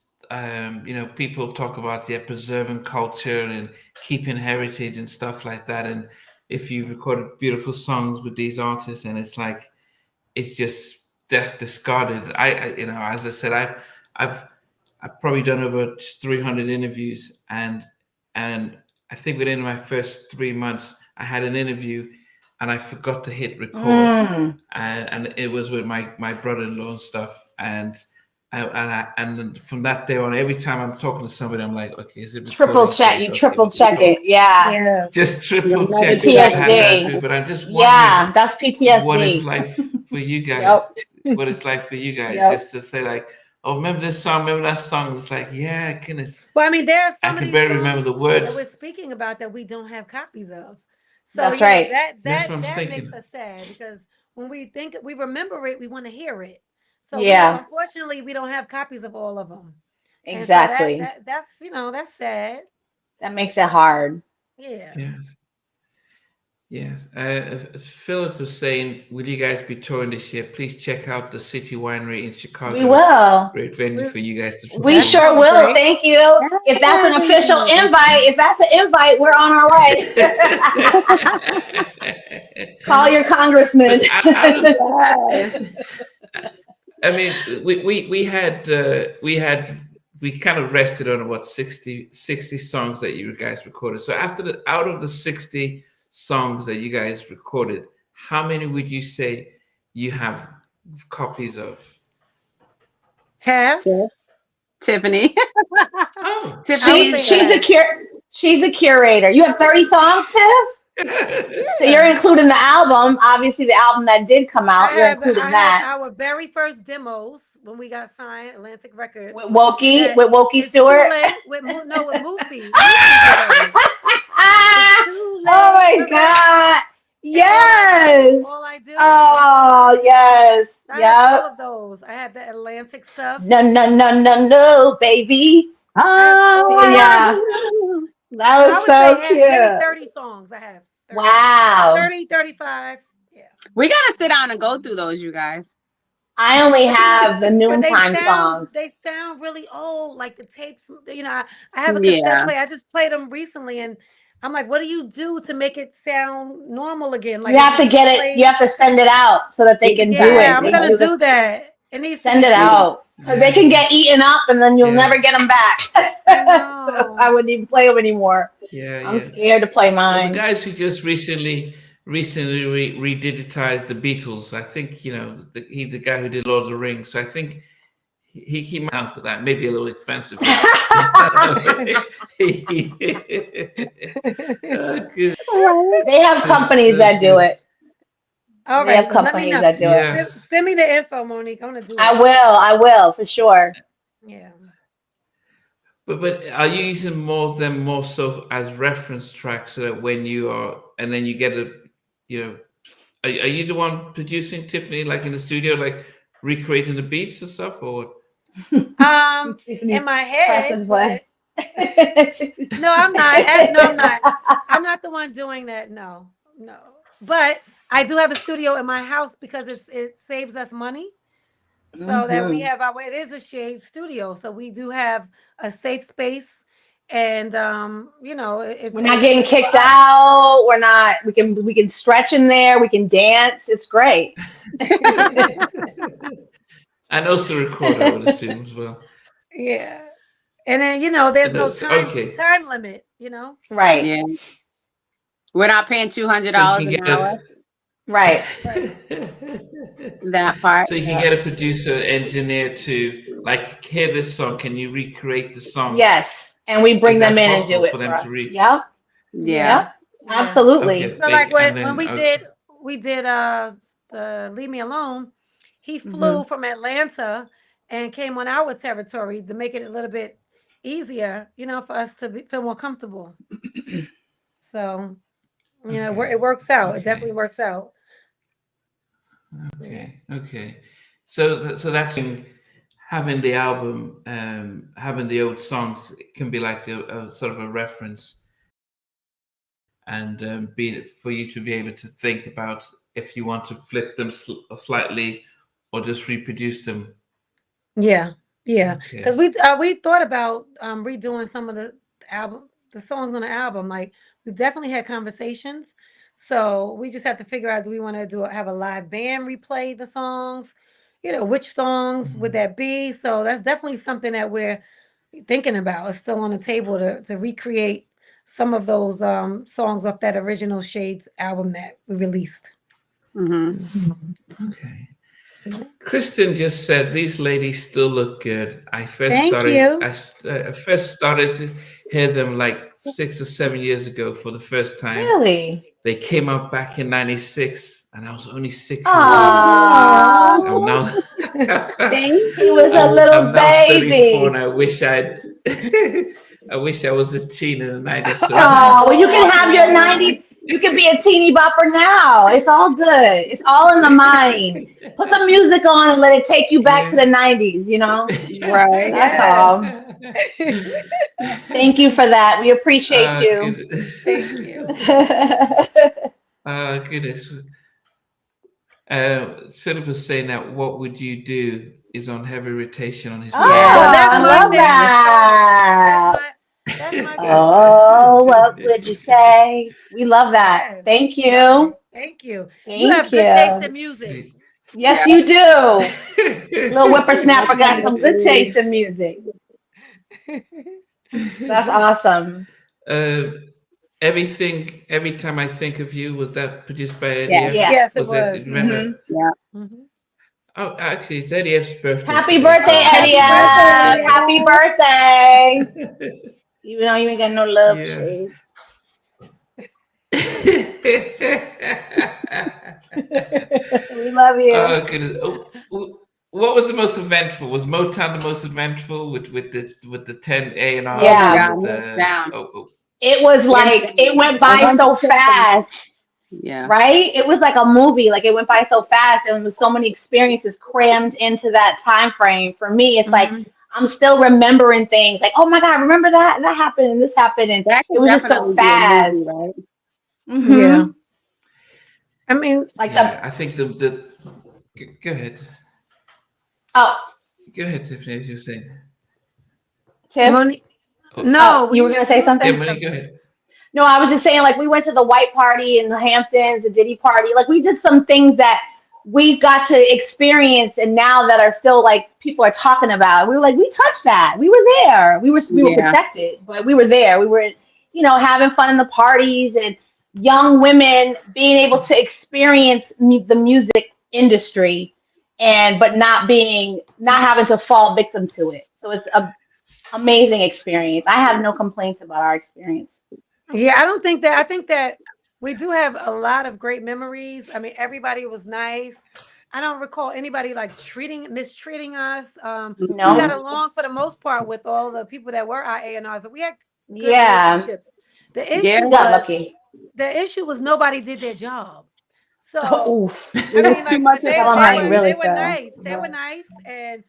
People talk about preserving culture and keeping heritage and stuff like that. And if you've recorded beautiful songs with these artists, and it's like it's just discarded. As I said, I've probably done over 300 interviews, and I think within my first 3 months, I had an interview, and I forgot to hit record, and it was with my brother-in-law and stuff, and from that day on, every time I'm talking to somebody, I'm like, okay, is it triple check? You triple check it, yeah. Just triple check. PTSD. But I'm just wondering, that's PTSD. What it's like for you guys? What it's like for you guys? Just to say like, oh, remember this song? Remember that song? It's like, yeah, goodness. Well, I mean, there are some I can barely remember the words that we're speaking about that we don't have copies of. So that's right. That makes us sad because when we remember it, we want to hear it. So unfortunately, we don't have copies of all of them. Exactly. So that's sad. That makes it hard. Yeah. Yes. Philip was saying, will you guys be touring this year? Please check out the City Winery in Chicago. We will. Great venue for you guys to. We sure will. Thank you. If that's an official invite, we're on our way. Call your congressman. I mean, we kind of rested on about 60 songs that you guys recorded. So out of the 60 songs that you guys recorded, how many would you say you have copies of? Half. Tiffany. Oh, Tiffany. She's a curator. You have 30 songs, Tiff? So you're including the album, obviously the album that did come out. You're including that. Our very first demos when we got signed, Atlantic Records. With Wokey Stewart. With Moofy. Oh my God! Yes. All I do. Oh yes. I have all of those. I have the Atlantic stuff. No, baby. Oh yeah. That was so cute. Maybe 30 songs I have. 30, wow. 30, 35. Yeah. We got to sit down and go through those, you guys. I only have the noontime songs. They sound really old, like the tapes. I have a cassette player. I just played them recently, and I'm like, what do you do to make it sound normal again? Like you have to get it. You have to send it out so that they can do it. I'm gonna do that. It needs send it out. Because they can get eaten up and then you'll Yeah. never get them back. I know. So I wouldn't even play them anymore. Yeah, I'm yeah. scared to play Well, the mine. guys who just recently redigitized the Beatles, I think, you know, he's the guy who did Lord of the Rings. So I think he might count for that. Maybe a little expensive. They have companies that do it. All They have right, well, let me companies know. that do it. Yes. Send me the info, Monique. I'm gonna do it. I will for sure. Yeah. But are you using more of them more so as reference tracks so that when you are, and then you get a, you know, are you the one producing, Tiffanie, like in the studio, like recreating the beats and stuff, or? In my head, but no, I'm not. No, I'm not. I'm not the one doing that. No. But I do have a studio in my house because it saves us money. So that we have it is a shade studio. So we do have a safe space, and you know, we're not getting kicked out. We're not. We can stretch in there. We can dance. It's great. And also record, I would assume as well. Yeah, and then you know, there's no time limit. You know, right? Yeah, we're not paying $200 an hour. Right. That part. So you can get a producer, engineer to like hear this song. Can you recreate the song? Yes, and we bring them in and do it for them to read. Yep. Yeah. Absolutely. Okay, so like when we did the Leave Me Alone, he flew from Atlanta and came on our territory to make it a little bit easier, you know, for us to feel more comfortable. So, you know, it works out. It definitely works out. Okay. So that's having the album, having the old songs, it can be like a sort of a reference, and being for you to be able to think about if you want to flip them slightly or just reproduce them. Yeah, because we thought about redoing some of the songs on the album. Like we've definitely had conversations. So we just have to figure out, do we want to have a live band replay the songs? You know, which songs would that be? So that's definitely something that we're thinking about. It's still on the table to recreate some of those songs off that original Shades album that we released. Okay. Kristen just said these ladies still look good. I first started to hear them like 6 or 7 years ago for the first time. Really? They came out back in '96, and I was only 6 years old. I'm now he was a little baby. 34, and I wish I was a teen in the '90s. So. Well, you can have your '90s. You can be a teeny bopper now. It's all good. It's all in the mind. Put some music on and let it take you back to the '90s. You know, right? That's all. Thank you for that. We appreciate you. Thank you. Goodness. Philip was saying that "What Would You Do" is on heavy rotation on his. I love that. That's my what would you say? We love that. Yes. Thank you. Thank you. Thank you have good taste in music. Yes, you do. Little whippersnapper got some good taste in music. That's awesome. Every time I think of you, was that produced by Eddie F? Yes, it was. Remember? Oh, actually, it's Eddie F's birthday. Happy birthday, Eddie F. Happy birthday. Even though you ain't got no love shade. We love you. Oh, goodness. What was the most eventful? Was Motown the most eventful with the 10 A&R? Yeah. It was like it went by so fast. Yeah. Right? It was like a movie. Like it went by so fast, and there was so many experiences crammed into that time frame. For me, it's like I'm still remembering things. Like, oh my God, remember that? That happened and this happened, and it was just so fast. Movie, right? Yeah. I mean, like I think the go ahead. Oh. Go ahead, Tiffanie, as you were saying. Tiff? No, you were gonna say something? Yeah, Monique, go ahead. No, I was just saying, like, we went to the white party in the Hamptons, the Diddy party. Like, we did some things that we got to experience, and now that are still like people are talking about. We were like, we touched that. We were there. We were Yeah. protected, but we were there. We were, having fun in the parties, and young women being able to experience the music industry, but not having to fall victim to it. So it's a amazing experience. I have no complaints about our experience. Yeah, I think that we do have a lot of great memories. I mean, everybody was nice. I don't recall anybody like mistreating us. We got No. along for the most part with all the people that were our A&Rs. So we had good Yeah. relationships. The Yeah. issue We got was lucky. nobody did their job. So Oof. It I was mean, too like much at Tell the them how you time. really they were feel. nice. They were nice, and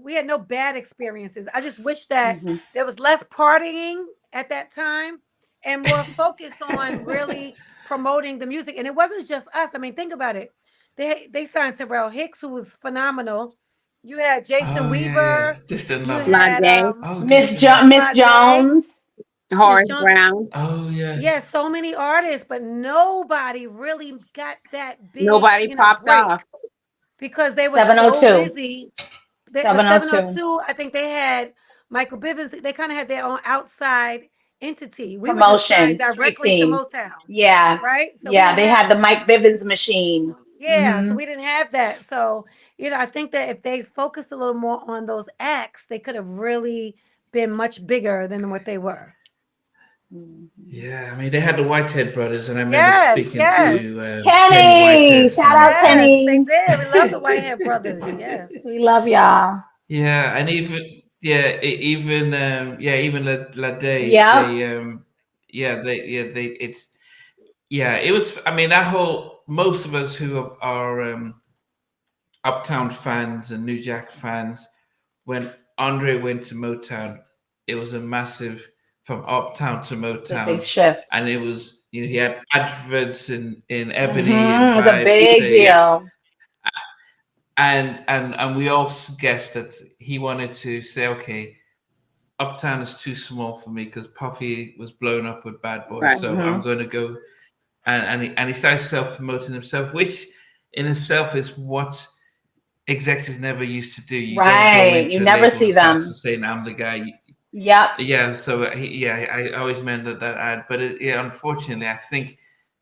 we had no bad experiences. I just wish that Hmm. there was less partying at that time and more focus on really promoting the music. And it wasn't just us. I mean, think about it. They signed Terrell Hicks, who was phenomenal. You had Jason Oh yeah, yeah. Weaver. Distant You love. had Lade, Oh, Miss distant love. Miss Sade, Jones. Miss Horace Jones. Brown. Oh yeah. Yeah, so many artists, but nobody really got that big, Nobody popped break off. because they were so 702. busy. The 702. 702, I think they had Michael Bivins. They kind of had their own outside entity. We were just signed Promotion. Street directly to team. Motown, Yeah. right? So we Yeah. didn't They have, had the Mike Bivins machine. yeah, so Hmm. we didn't have that. So, I think that if they focused a little more on those acts, they could have really been much bigger than what they were. Yeah, I mean they had the Whitehead brothers, and I remember Yes, speaking yes. to Kenny Kenny. Whitehead, Shout out Yes, they Kenny. did. We love the Whitehead brothers. Yes. We love y'all. yeah, and even La Day, Yep. it was. I mean that whole most of us who are Uptown fans and New Jack fans, when Andre went to Motown, it was a massive from Uptown to It's a big Motown, shift. and it was he had adverts in Ebony and Mm-hmm. It's a Vibe to big say, deal. and we all guessed that he wanted to say, okay, Uptown is too small for me because Puffy was blown up with Bad Boy, Right. so I'm Hmm. going to go, and he started self promoting himself, which in itself is what executives never used to do. You don't go Right. You into a never label see and start to them. say, "I'm the guy." Yep. Yeah, so I always remember that ad, but unfortunately, I think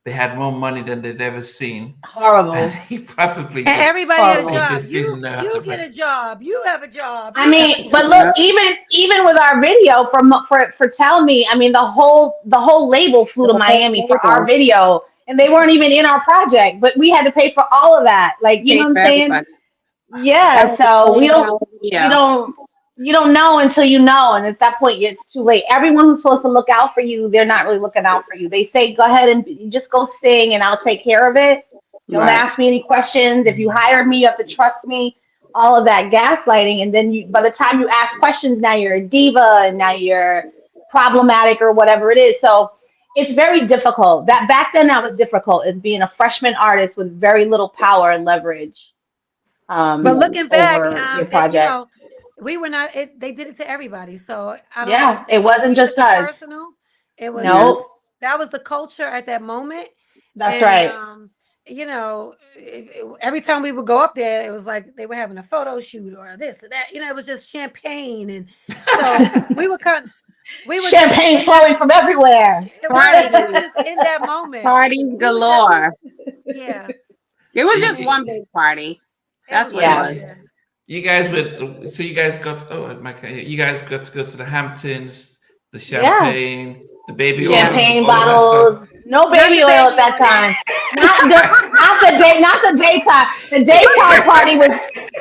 they had more money than they'd ever seen, and Horrible. he probably And just everybody had a he Horrible. job. just You didn't know how to you get make. a job. You have a job. I You have a mean, but job. look, Yeah. even with our video for Tell Me, I mean the whole label flew to The whole Miami for our label video, and they weren't even in our project, but we had to pay for all of that. Like, you know paid what for I'm saying? everybody. Yeah. Everybody So paid down the you video. don't you don't know until you know, and at that point it's too late. Everyone who's supposed to look out for you, they're not really looking out for you. They say go ahead and you just go sing, and I'll take care of it. Don't Right. ask me any questions. If you hired me, you have to trust me. All of that gaslighting, and then by the time you ask questions, now you're a diva, and now you're problematic or whatever it is. So it's very difficult. That back then that was difficult, as being a freshman artist with very little power and leverage But looking back, over your project. we were not. They did it to everybody. So I don't know Yeah, if it they want to wasn't be just such a us. personal. It was Yeah. just Nope, that was the culture at that moment, that's and right. every time we would go up there, it was like they were having a photo shoot or this or that. It was just champagne, and so we were just Champagne in that. flowing from everywhere. It was. We were Parties, just in that moment. parties We were just galore. yeah. It was just You, one big party. It That's was what it Yeah. was. yeah. you guys would so you guys got you guys got to go to the Hamptons, the Yeah. champagne, the baby Yeah. oil, Champagne all of that stuff. bottles. No Not baby the oil at baby that oil. time. Not the daytime. The daytime party was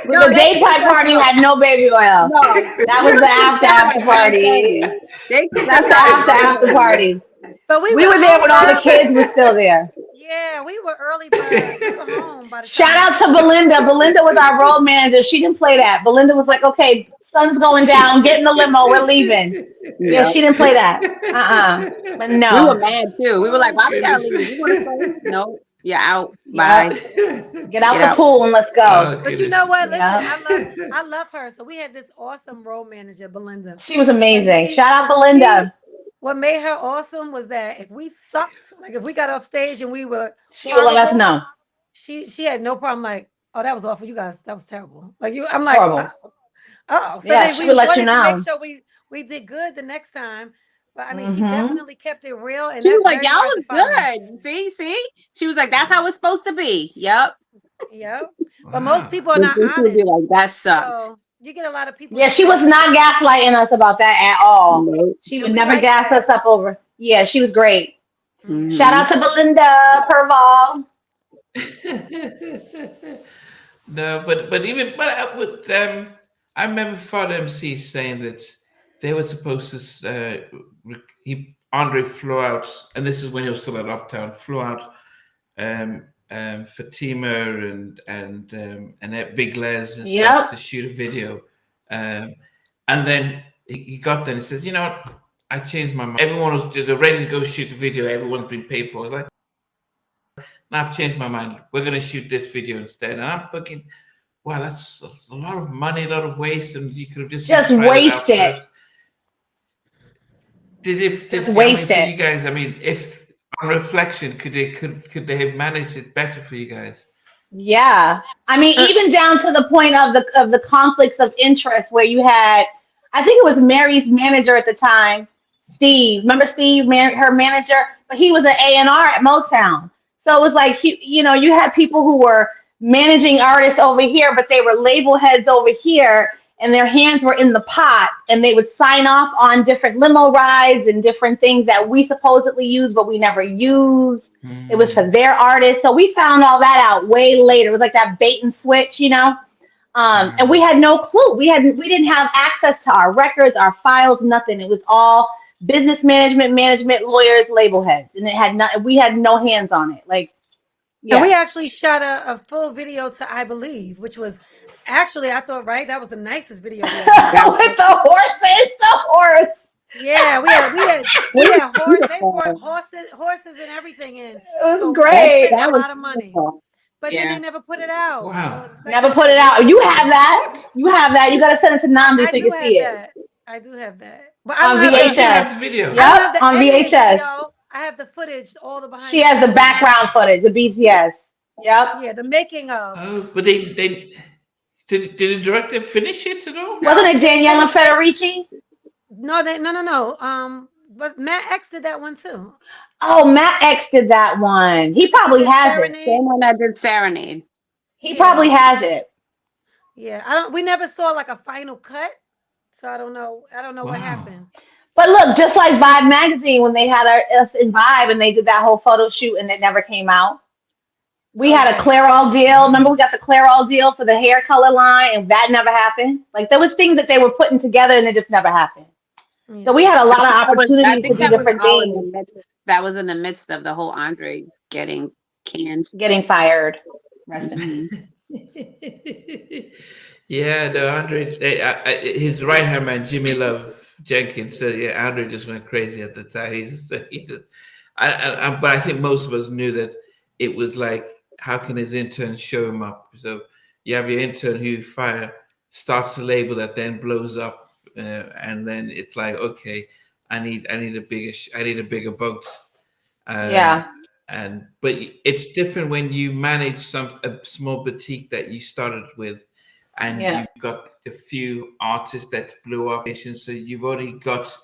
No, the they daytime took us party out. had no baby oil. No, That we was the was kicked out after at party. 5:30. They kicked us That's the out at after 5:30. party. But we We were were there home when all the early. kids were still there. Yeah, we were early birds. We were home by the Shout time the out kids to were home. Belinda. Belinda was our road manager. She didn't play that. Belinda was like, okay, sun's going down. Get in the limo. We're leaving. Yeah, Yeah. she didn't play that. But We were no. mad too. We were like, Oh why we gotta goodness. leave? You want to stay? No, you're out. Bye. Yep. Get out Get the out. pool and let's go. Oh But you know goodness. what? Listen, Yep. I love her. So we had this awesome road manager, Belinda. She was And amazing. Shout out she Belinda. what made her awesome was that if we sucked, like if we got off stage and we were She would let us horrible, know. she had no problem. Like, oh, that was awful, you guys. That was terrible. Like I'm like, Horrible. oh. So Yeah, then she we would let you wanted to make know. sure we did good the next time. But I mean, she Mm-hmm. definitely kept it real, and She was that's like, very y'all hard was to find. good. See? She was like, that's how it's supposed to be. Yep. Yep. But most Wow. people are And not she would be honest. like, that sucked. So you get a lot of people Yeah, just she was saying, not gaslighting us about that at all. Nope. She and would we never like gas that. us up over. Yeah, she was great. Yeah. Shout out to Belinda Perval. No, but even with I remember Father MC saying that they were supposed to Andre flew out, and this is when he was still at Uptown, flew out Fatima and that Big Les and stuff Yep. to shoot a video, and then he got there and he says, you know what, I changed my mind. Everyone was ready to go shoot the video. Everyone's been paid for. I was like, no, I've changed my mind. We're going to shoot this video instead. And I'm thinking, wow, that's a lot of money, a lot of waste, and you could have just tried it out waste it. first. I mean, Waste for it. you guys, I mean, if on reflection, could they have managed it better for you guys? Yeah. I mean, even down to the point of the conflicts of interest where you had, I think it was Mary's manager at the time, Steve. Remember Steve, her manager? But he was an A&R at Motown. So it was like, you had people who were managing artists over here, but they were label heads over here, and their hands were in the pot, and they would sign off on different limo rides and different things that we supposedly used, but we never used. It was for their artists. So we found all that out way later. It was like that bait and switch, and we had no clue. We didn't have access to our records, our files, nothing. It was all business management, lawyers, label heads, and we had no hands on it. Like, yeah. And we actually shot a full video to I Believe, which was actually, I thought, right, that was the nicest video we ever had. With the horse. Yeah, we had horses. They brought horses and everything in. It was So great. we spent a lot of money. But Yeah. then they never put it out. Wow. So Never put it out. You have that. You have that. You got to send it to Namdi so you can see it. I do have that. But I On don't have VHS. The video. I don't have the on edited VHS. video. I have the footage, all the behind. She has the background footage, the BTS. Yep. Yeah, the making of. Oh, but they did the director finish it at all? Wasn't it Danielle and Federici? No. But Matt X did that one too. Oh, Matt X did that one. He probably has it. Same one that did Serenade. He probably has it. Yeah, we never saw like a final cut, so I don't know what happened. But look, just like Vibe magazine, when they had us in Vibe and they did that whole photo shoot and it never came out. We had a Clairol deal. Remember, we got the Clairol deal for the hair color line, and that never happened. Like, there was things that they were putting together and it just never happened. Yeah. So we had a lot of opportunities to do different things. That was in the midst of the whole Andre getting canned. Getting fired. Rest in Mm-hmm. Yeah, no, Andre, his right hand man, Jimmy Love Jenkins, said, yeah, Andre just went crazy at the time. But I think most of us knew that it was like, how can his intern show him up? So you have your intern who starts a label that then blows up, and then it's like, okay, I need a bigger boat. But it's different when you manage a small boutique that you started with, and you've got a few artists that blew up, so you've only got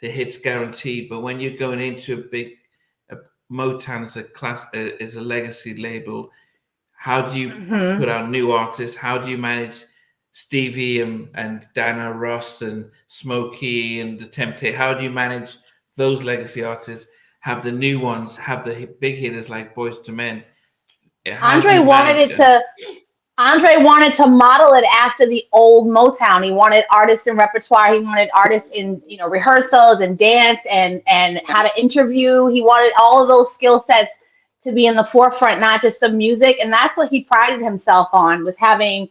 the hits guaranteed. But when you're going into a big Motown is a legacy label, how do you put out new artists? How do you manage Stevie and Diana Ross and Smokey and the Temptations? How do you manage those legacy artists? Have the new ones, have the big hitters like Boyz II Men. Andre wanted to model it after the old Motown. He wanted artists in repertoire. He wanted artists in rehearsals and dance and how to interview. He wanted all of those skill sets to be in the forefront, not just the music. And that's what he prided himself on, was having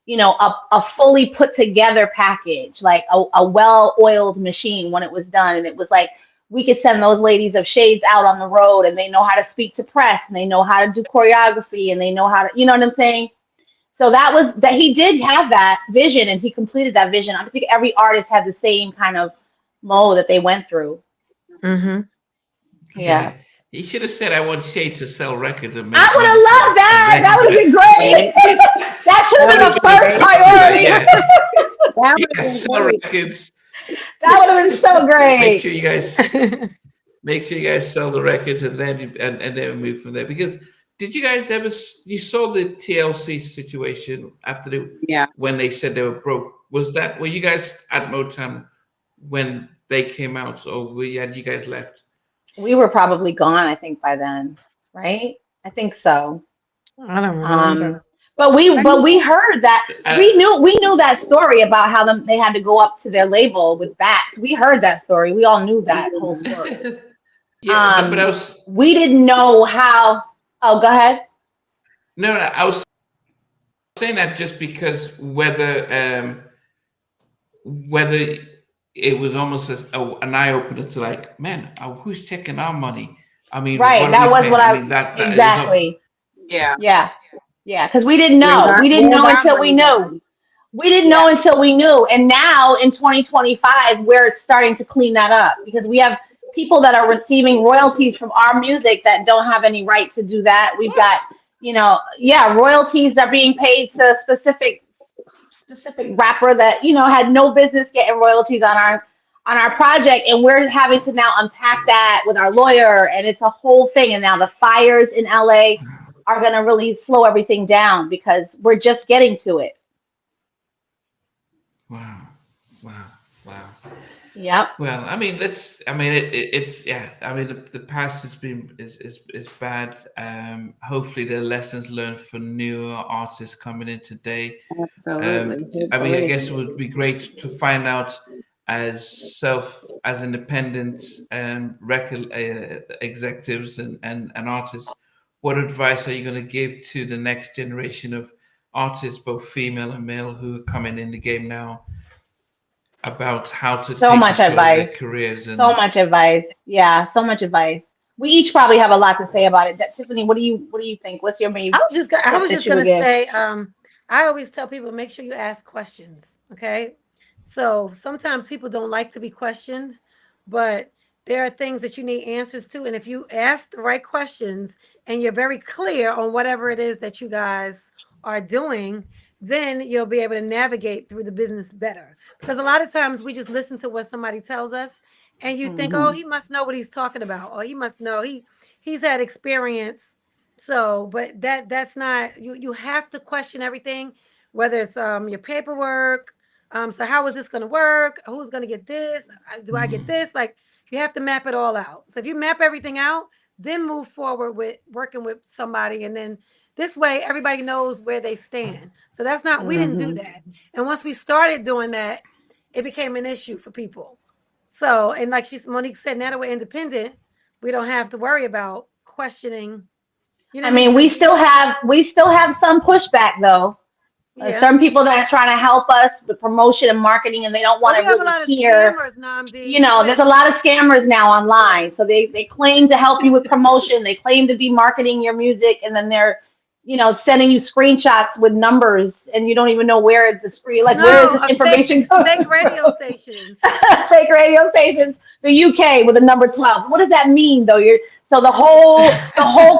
a fully put together package, like a well-oiled machine when it was done. And it was like, we could send those ladies of shades out on the road, and they know how to speak to press, and they know how to do choreography, and they know how to, you know what I'm saying? So that he did have that vision, and he completed that vision. I think every artist has the same kind of mold that they went through. Mm-hmm. Yeah. He should have said, "I want Shay to sell records." And I would have loved that. That would have been great. That should have been the first priority. That would have Sell been great. records. That would have been so great. Make sure you guys sell the records, and then and then move from there. Because did you guys ever? You saw the TLC situation after when they said they were broke. Were you guys at Motown when they came out, or had you guys left? We were probably gone, I think, by then, right? I think so. I don't remember. But we heard that we knew that story about how they had to go up to their label with bats. We heard that story. We all knew that whole story. But we didn't know how. Oh, go ahead. No, I was saying that just because whether it was almost as an eye opener to like, man, who's checking our money? I mean, right? That was what I mean, exactly. Yeah. Because we didn't know. We didn't know until we knew. We didn't know until we knew. And now in 2025, we're starting to clean that up because we have people that are receiving royalties from our music that don't have any right to do that. We've got, royalties are being paid to a specific rapper that, had no business getting royalties on our project. And we're having to now unpack that with our lawyer. And it's a whole thing. And now the fires in LA are going to really slow everything down because we're just getting to it. Wow. Yep. Well, I mean, the past has been is bad. Hopefully there are lessons learned for newer artists coming in today. Absolutely. I guess it would be great to find out as independent record executives and artists, what advice are you going to give to the next generation of artists, both female and male, who are coming in the game now, about how to so much advice, their careers? And so much advice. Yeah, so much advice. We each probably have a lot to say about it. Tiffanie, what do you think? What's your main? I was just gonna say, I always tell people, make sure you ask questions. Okay, so sometimes people don't like to be questioned, but there are things that you need answers to, and if you ask the right questions and you're very clear on whatever it is that you guys are doing, then you'll be able to navigate through the business better. Because a lot of times we just listen to what somebody tells us and you think, oh, he must know what he's talking about, or he must know he's had experience. So, but that's not, you have to question everything, whether it's your paperwork. So how is this going to work? Who's going to get this? Do I get this? Like, you have to map it all out. So if you map everything out, then move forward with working with somebody. And then this way, everybody knows where they stand. So that's not, we didn't do that. And once we started doing that, it became an issue for people. So, and like Monique said, now that we're independent, we don't have to worry about questioning. I mean, we still have some pushback though. Yeah. Some people that are trying to help us with promotion and marketing, and they don't want to really hear. There's a lot of scammers now online. So they claim to help you with promotion. They claim to be marketing your music, and then they're, sending you screenshots with numbers, and you don't even know where the screen, where is this information going? Fake radio stations. Fake radio stations. The UK with the number 12. What does that mean, though? So the whole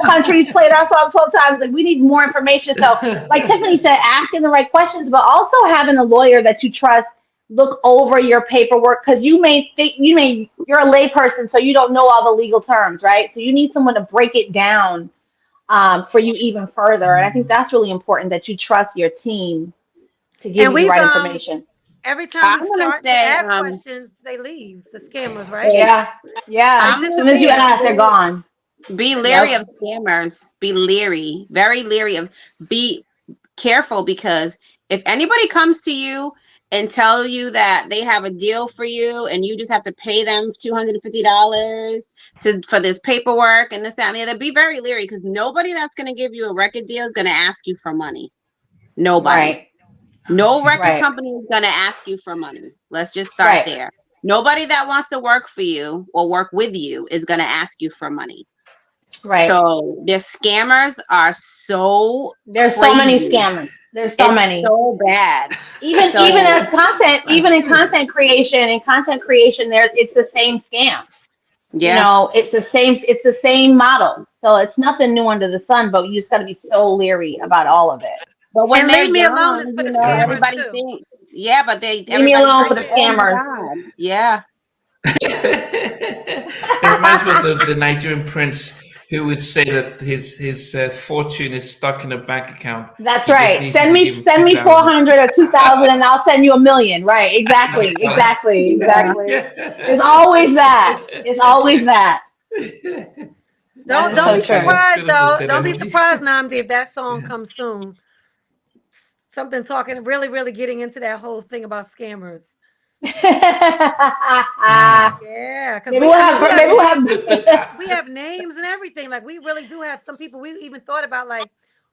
country's played our song 12 times. Like, we need more information. So, like Tiffanie said, asking the right questions, but also having a lawyer that you trust look over your paperwork, because you may think you're a layperson, so you don't know all the legal terms, right? So you need someone to break it down for you even further. And I think that's really important, that you trust your team to give you the right information. Every time we start to ask questions, they leave. The scammers, right? Yeah. As soon as you ask, they're gone. Be leery of scammers. Be leery. Very leery of. Be careful, because if anybody comes to you and tell you that they have a deal for you and you just have to pay them $250 for this paperwork and this, that, and the other, be very leery, because nobody that's going to give you a record deal is going to ask you for money. Nobody. Right. No record company is going to ask you for money. Let's just start there. Nobody that wants to work for you or work with you is going to ask you for money. Right. So the scammers are there's so many scammers. There's so many. So bad. Even in content creation, it's the same scam. You Yeah. know, it's the same model. So it's nothing new under the sun, but you just got to be so leery about all of it. But when And they're leave me alone young, is for you the know, Uh-huh. scammers everybody too. thinks, yeah, but Leave me everybody alone I for thinks, the can't. oh my scammers. God. Yeah. It reminds me of the Nigerian prince who would say that his fortune is stuck in a bank account. That's He just right. needs you to give him Send me 2,000. 400 or 2,000 and I'll send you a million. Right. Exactly. Exactly. Yeah. Exactly. It's always that. It's always that. That is Don't so be Okay, true. that's surprised good of you, though. said Don't be Emily. surprised, Namdi, if that song Yeah. comes soon. Something talking really, really getting into that whole thing about scammers. Ah. Yeah, because Maybe we'll have, we have maybe we'll names, But we have names and everything. Like we really do have some people. We even thought about like,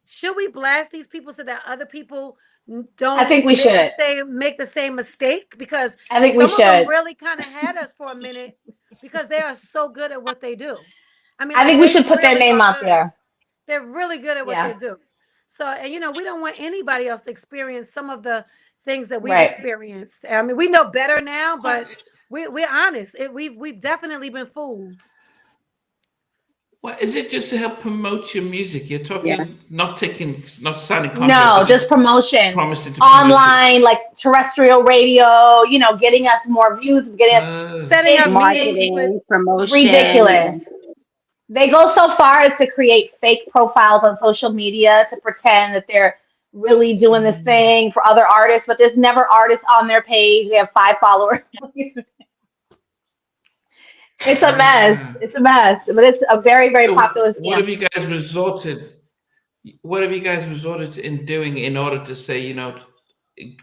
should we blast these people so that other people I don't think we should. make the same mistake? Because I think we some of them should. really kind of had us for a minute because they are so good at what they do. I mean, I like think we they should put their really name are out good. there. They're really good at what they Yeah. do. So, and we don't want anybody else to experience some of the things that we've Right. experienced. I mean, we know better now, what? but we're honest. We've definitely been fooled. What is it? Just to help promote your music? You're Yeah. talking, not signing contract, No, but just just promotion. promising to promote it. Online, like terrestrial radio, getting us more views, getting us. Oh, Setting up meetings It's with Marketing, promotion. ridiculous. They go so far as to create fake profiles on social media to pretend that they're really doing this thing for other artists, but there's never artists on their page. They have 5 followers. It's a mess. ah. It's a mess, but it's a very, very So popular what scam. have you guys resorted? What have you guys resorted to in doing in order to say,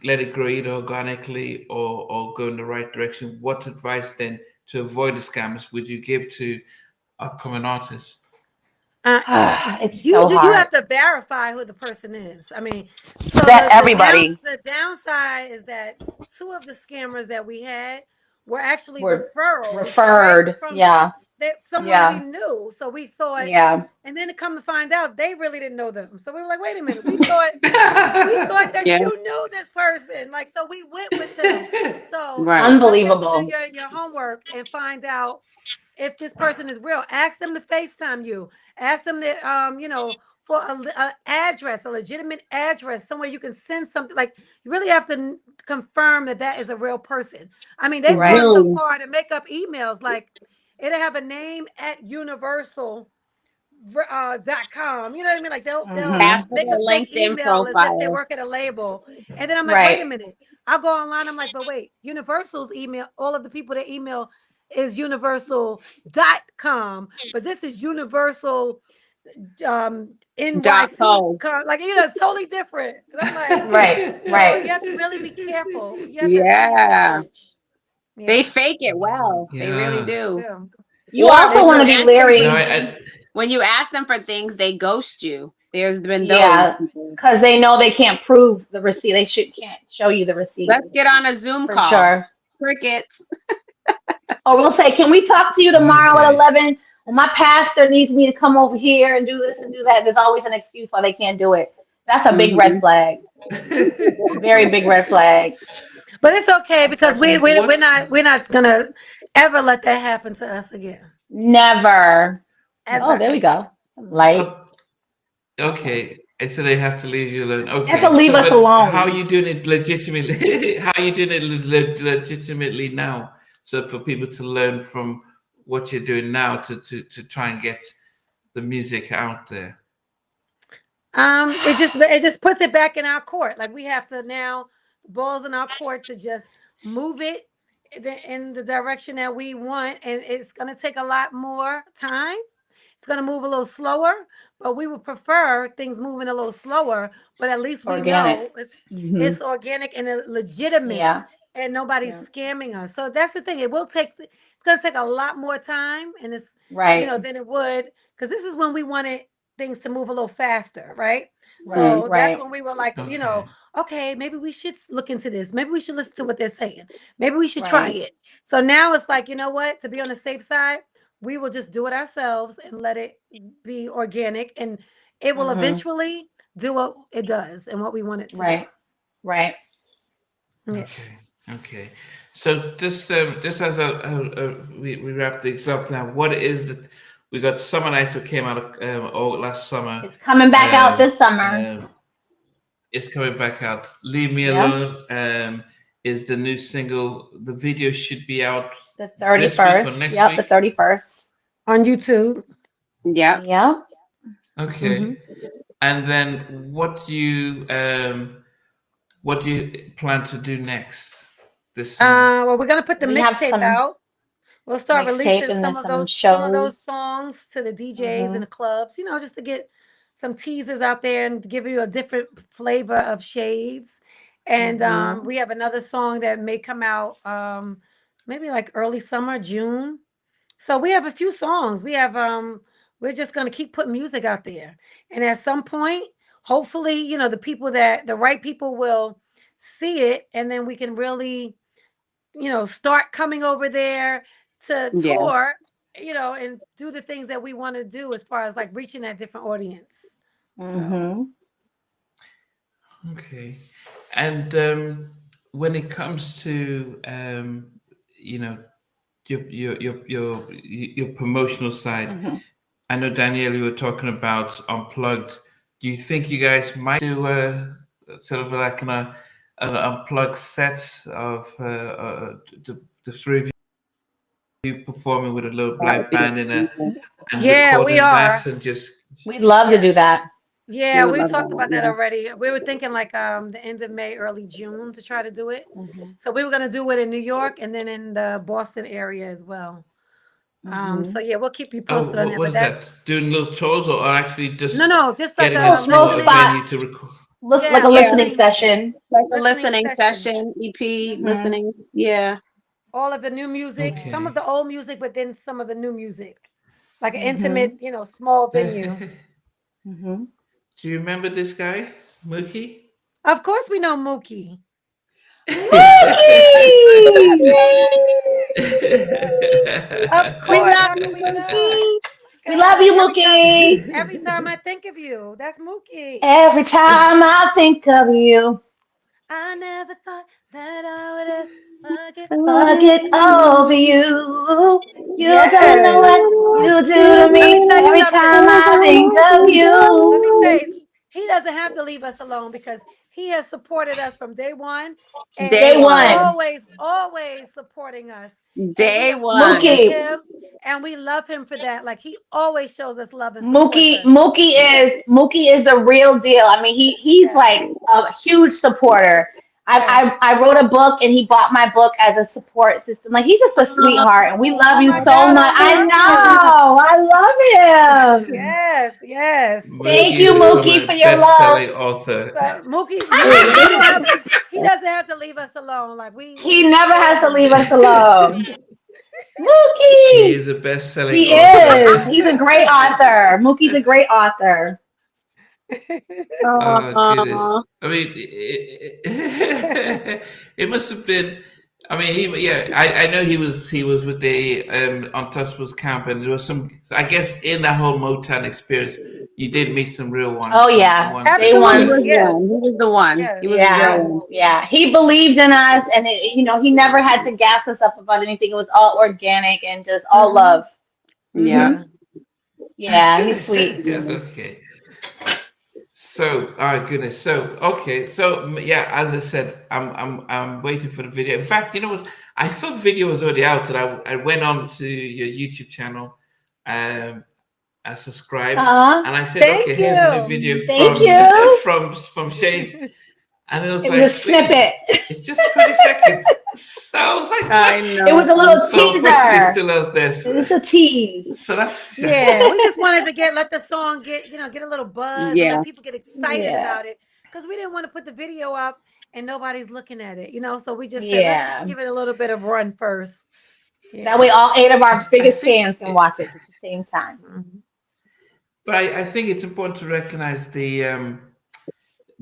let it grow either organically or go in the right direction? What advice then to avoid the scams would you give to upcoming artists? uh, It's you so do you hard. have to verify who the person is. I mean, so That everybody the downside is that two of the scammers that we had were actually were referrals, right? referred. From Yeah, someone we yeah, knew. So we thought, yeah. and then to come to find out, they really didn't know them. So we were like, wait a minute, we thought that Yeah. you knew this person. Like, so we went with them. So Right. you really have to do Unbelievable. your homework and find out if this person is real. Ask them to FaceTime you. Ask them that for a address, a legitimate address, somewhere you can send something. Like you really have to confirm that that is a real person. I mean, they've gone Right. so Zoom. far to make up emails like it'll have a name at Universal .com. You know what I mean? Like they'll Hmm. Ask for make a their fake LinkedIn email as if they profile. work at a label. And then I'm like, wait a Right. minute. I'll go online. I'm like, but wait, Universal's email, all of the people that email is universal.com, but this is universal Dot NYC co. like totally different. And I'm like, Right. so Right. you have to really be careful. You have to do your Yeah. research. They Yeah. fake it well. They really Yeah. do. So, You Or they also when want you to do. be ask them for No, leery. things, when you ask them for things, they ghost you. There's been those Yeah, people. because they know they can't prove the receipt. They can't show you the receipt Let's get on a Zoom for call. sure. Crickets. Or we'll say, can we talk to you tomorrow at okay. 11? Well, my pastor needs me to come over here and do this and do that. There's always an excuse why they can't do it. That's a big red Hmm. flag. Very big red flag, But it's okay because what? we're not gonna ever let that happen to us again. never. Oh, Ever, there we ever. go. Light. Uh, okay. And so they have to leave you alone. They have to Okay. leave So, us but how are alone. you doing it legitimately? How are you doing it legitimately now? So for people to learn from what you're doing now to try and get the music out there. It just puts it back in our court. Like we have to now, the ball's in our court to just move it in the direction that we want, and it's gonna take a lot more time. It's gonna move a little slower, but we would prefer things moving a little slower. But at least we Organic. know Hmm. it's organic and legitimate, Yeah. and nobody's Yeah. scamming us. So that's the thing. It will take. It's gonna take a lot more time, and it's Right. than it would because this is when we wanted things to move a little faster, right? Right. So that's Right. when we were like, Okay. okay, maybe we should look into this. Maybe we should listen to what they're saying. Maybe we should try Right. it. So now it's like, you know what? To be on the safe side, we will just do it ourselves and let it be organic, and it will Hmm. eventually do what it does and what we want it to do. Right. Right. Yeah. Okay. Okay. So just as we wrap things up now, what is the we got Summer Nights that came out last summer. It's coming back out Um, this summer. it's coming back out. Leave Me Yeah. Alone is the new single. The video should be out The this week or 31st. next Yep, the week. 31st. On YouTube. Yep. Yep. Okay. Mm-hmm. And then what do you plan to do next this summer? Well, we're gonna put the We have mixtape some out. We'll start mixtape releasing and there's some some of those shows. songs to the DJs Mm-hmm. and the clubs, just to get some teasers out there and to give you a different flavor of shades. And Mm-hmm. we have another song that may come out maybe like early summer, June. So we have a few songs. We're just gonna keep putting music out there. And at some point, hopefully, the right people will see it, and then we can really start coming over there to Yeah. tour, and do the things that we want to do as far as like reaching that different audience. So Mm-hmm. Okay. And when it comes to you know your promotional side, Mm-hmm. I know Danielle, you were talking about Unplugged. Do you think you guys might do sort of like an unplugged set of the three of you performing with a little That would black be band amazing. and yeah, we recording that are. and just We'd love to do Yes. that. We Yeah, would we love talked that. about that Yeah. already. We were thinking like the end of May, early June to try to do it. Mm-hmm. So we were gonna do it in New York and then in the Boston area as well. Mm-hmm. So yeah, we'll keep you oh, posted on that. what But is that's that? Doing little tours or actually just no, just like getting a Little smaller listening. venue to spots. record? Like a Yeah, listening session. Like a listening listening session. session, EP, Mm-hmm. listening. Yeah. All of the new music, some of Okay. the old music, but then some of the new music, like an Mm-hmm. intimate, small venue. Do Mm-hmm. you remember this guy, Mookie? Of course, we know Mookie. Mookie! Of We course, love how can you, we not? Mookie. We love God, you, Mookie. every time I think of you, that's Mookie. Every time I think of you, I never thought that I would ever get I over love forget you. over you. You don't know Yes. what you do to Let me me tell you every something. time I think of Let me you. say, he doesn't have to leave us alone because he has supported us from day one, and Day Day he's one. one. always supporting us. And we Day appreciate one. Mookie. him, and we love him for that. Like he always shows us love and supports Mookie us. Mookie Yes, Mookie is the real deal. I mean, he's yes, like a huge supporter. yes. I wrote a book and he bought my book as a support system. Like he's just a sweetheart and we love Oh you my so God, much. I I love him. know. I love him. Yes, yes. Thank Mookie you, is a Mookie, former for your love. best-selling author. So Mookie, he doesn't have to leave us alone. Like we He never has support to leave him. us alone. He Mookie. is a best-selling He author. is. He's a great author. Mookie's a great author. Oh goodness! Aw. I mean, it must have been. I mean, I know he was with the Untouchables camp, and there was some. I guess in that whole Motown experience, you did meet some real ones. Oh Some yeah. ones Day that He one. was Absolutely, you. yes, one. He was the one. yes, He was a real Yeah, yes. one. yeah. He believed in us, and he never had to gas us up about anything. It was all organic and just all Mm-hmm. love. Yeah. Yeah. Hmm. Yeah, he's sweet. Okay. So, oh goodness. So, okay. So, yeah, as I said, I'm waiting for the video. In fact, you know what? I thought the video was already out, and I went on to your YouTube channel, um, I subscribed, Uh-huh. and I said, okay, Thank here's a new you. video Thank from you. from Shades, and it was It was a like, wait a minute, snippet. it's just 20 seconds. So I was like, I what? It was a know. little So unfortunately, it's teaser. still out there. It was a tease. So that's Yeah, we just wanted to let the song get a little buzz and Yeah. let people get excited Yeah. about it because we didn't want to put the video up and nobody's looking at it. So we just said, let's just Yeah. give it a little bit of run first. That way Yeah. all 8 of our I biggest think, fans can watch it at the same time. Mhm. but I think it's important to recognize the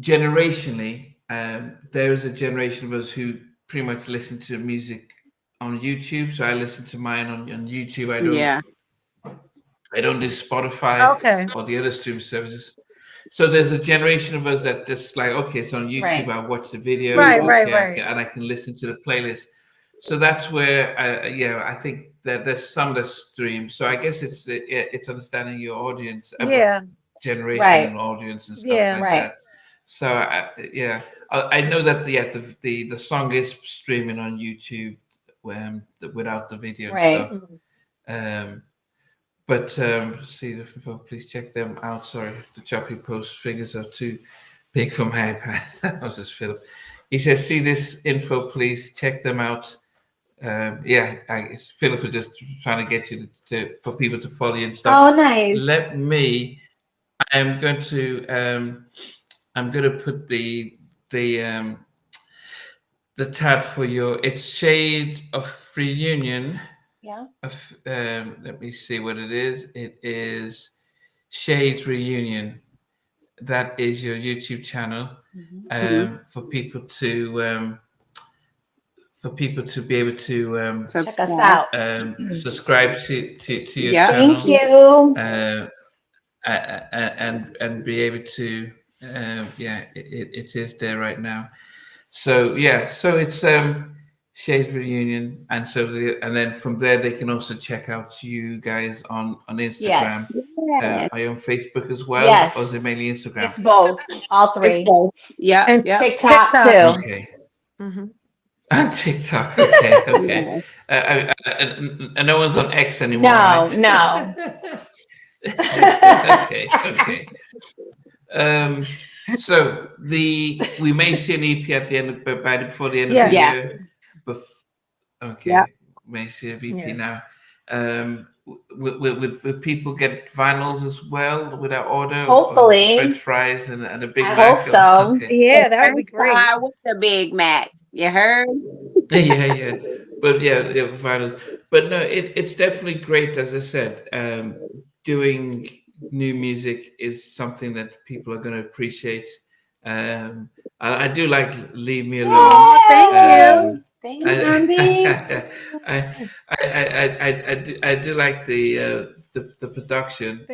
generationally. There is a generation of us who pretty much listen to music on YouTube. So I listen to mine on YouTube. Yeah. I don't do Spotify Okay. or the other stream services. So there's a generation of us that just like, okay, it's on YouTube. I watch the video. Right, okay, and I can listen to the playlist. So that's where, I think that there's some that stream. So I guess it's understanding your audience, generation and audience and stuff like that. So I know that the song is streaming on YouTube without the video and stuff. But see, please check them out. Sorry, the choppy post figures are too big for my iPad. That was just Philip. He says, see this info, please check them out. Philip was just trying to get you for people to follow you and stuff. Oh, nice. I'm going to put the tab for it's Shade of Reunion. Yeah. Let me see what it is. It is Shades Reunion. That is your YouTube channel. For people to be able to check us out. Subscribe to your channel. Thank you. And be able to it is there right now. So so it's Shade Reunion, and then from there they can also check out you guys on Instagram. Yes. Are you on Facebook as well? Yes. Or is it mainly Instagram? It's both, all three. It's both. Yeah, and TikTok too. Okay. On TikTok, okay. And no one's on X anymore. No. Okay. So we may see an EP at the end before the end of the year. May see a EP now. Will people get vinyls as well with our order? Hopefully. French fries and a Big Mac. I hope so. Okay. Yeah, that would be great. With the Big Mac. You heard? Yeah. But vinyls. But no, it's definitely great, as I said. Doing new music is something that people are going to appreciate. I do like Leave Me Alone. Oh, thank you. Thanks, Andy. I do like the production.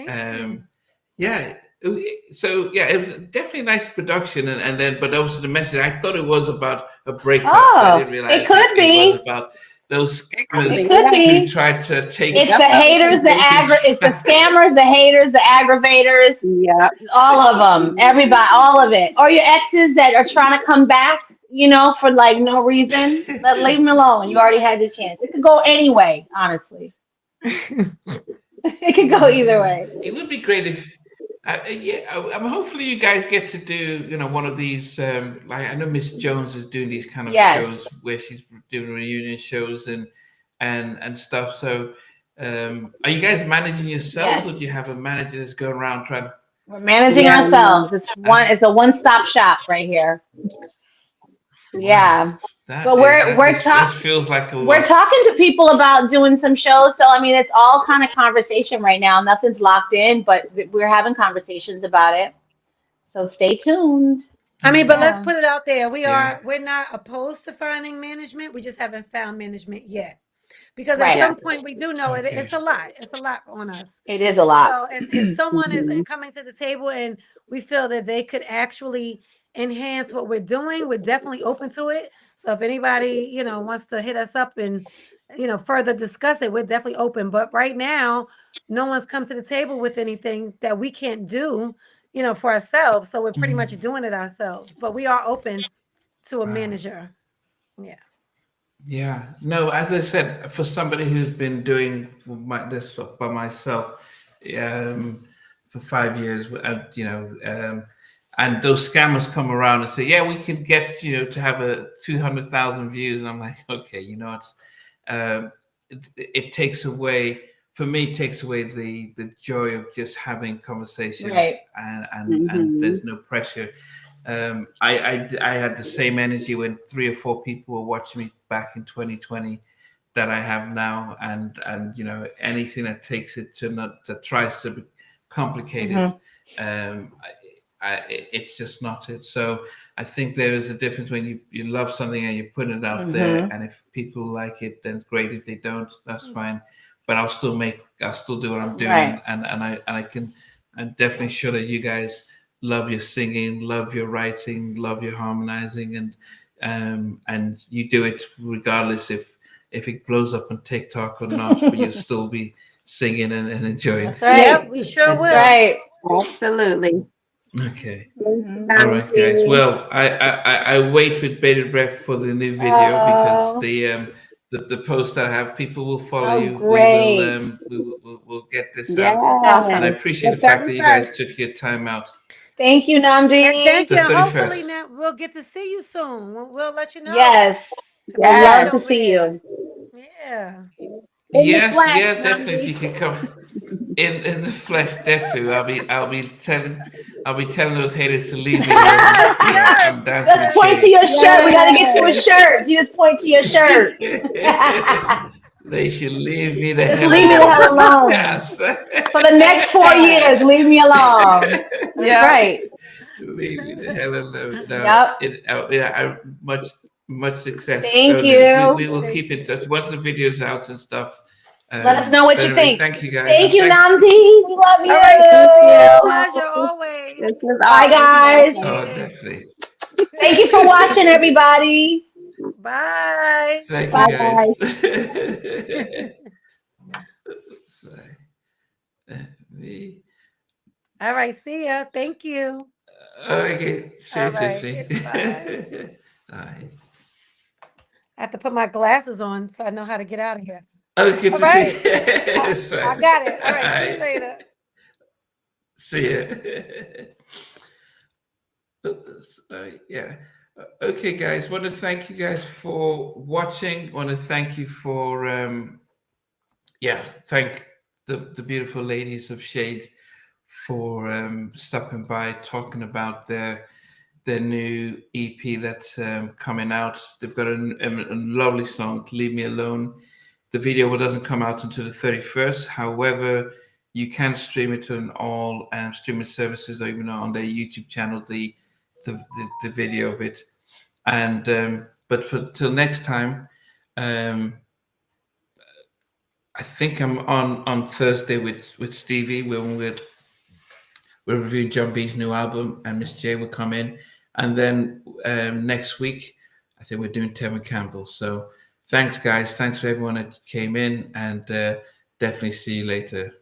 So it was definitely nice production, and then but also the message. I thought it was about a breakup. I didn't realize it could be. It was about those scammers who tried to take. It's the haters, it's the scammers, the haters, the aggravators. Yeah, all of them, everybody, all of it. Or your exes that are trying to come back, for like no reason. Leave them alone. You already had your chance. It could go any way, honestly. It could go either way. It would be great if. Hopefully you guys get to do one of these like I know Miss Jones is doing these kind of shows where she's doing reunion shows and stuff. So are you guys managing yourselves or do you have a manager that's going around trying? We're managing ourselves. It's a one-stop shop right here. Yeah. But feels like we're talking to people about doing some shows. So it's all kind of conversation right now. Nothing's locked in, but we're having conversations about it. So stay tuned. But let's put it out there. We're not opposed to finding management. We just haven't found management yet. Because at some point we do know it's a lot. It's a lot on us. It is a lot. So if someone is coming to the table and we feel that they could actually enhance what we're doing, we're definitely open to it. So if anybody, wants to hit us up and, further discuss it, we're definitely open. But right now, no one's come to the table with anything that we can't do, for ourselves. So we're pretty much doing it ourselves. But we are open to a manager. Yeah. Yeah. No, as I said, for somebody who's been doing this by myself for 5 years, and those scammers come around and say, "Yeah, we can get to have 200,000 views," and I'm like, "Okay, it takes away for me. It takes away the joy of just having conversations, and there's no pressure." I had the same energy when 3 or 4 people were watching me back in 2020 that I have now, and anything that takes it that tries to be complicated. It's just not it. So I think there is a difference when you love something and you put it out there, and if people like it, then it's great. If they don't, that's fine. But I'll still do what I'm doing, and I'm definitely sure that you guys love your singing, love your writing, love your harmonizing, and you do it regardless if it blows up on TikTok or not, but you'll still be singing and enjoying. That's right. Yep, we sure will. Right. Absolutely. Okay. Mhm. All right, guys. Well, I wait with bated breath for the new video because the post I have, people will follow you. Great. We'll get this Yeah. out, and I appreciate the fact that you guys took your time out. Thank you, Namdi. Thank The you. And hopefully 31st. now we'll get to see you soon. We'll let you know. Yes. We'll I'd Yes. love to over see there. you. Yeah. In the Yes, flesh, yeah, definitely. If Namdi. you can come in the flesh, definitely. I'll be telling those haters to leave me alone. Yes, You know, yes. I'm dancing Just with point to Shade. your shirt. We gotta get you a shirt. You just point to your shirt. They should leave me the Just hell leave me the alone. hell alone. Yes. For the next 4 years, leave me alone. That's Yeah. right. Leave me the hell alone. No, Yep. much success. Thank We you. will keep in touch once the video's out and stuff. Let us know what But you anyway, think. thank you guys. Thank and you, thanks. Namdi. We love you. All right. Thank you. Pleasure always. This was Bye, awesome. guys. Oh, Appreciate it. definitely. Thank you for watching, everybody. Bye. Thank you, Bye. guys. Me. All right. See ya. Thank you. Okay, see you, All right. Tiffany. Bye. Bye. I have to put my glasses on so I know how to get out of here. Oh, good All to see right. you. It's fine. I got it. All right. See you Alright. later. See ya. Sorry, yeah. Okay, guys. Want to thank you guys for watching. Want to thank you for thank the beautiful ladies of Shade for stopping by, talking about their new EP that's coming out. They've got a lovely song, "Leave Me Alone." The video doesn't come out until the 31st. However, you can stream it on all streaming services, or even on their YouTube channel, the video of it. And but till next time, I think I'm on Thursday with Stevie when we're reviewing John B's new album, and Miss J will come in, and then next week I think we're doing Tevin Campbell. So thanks, guys. Thanks for everyone that came in, and definitely see you later.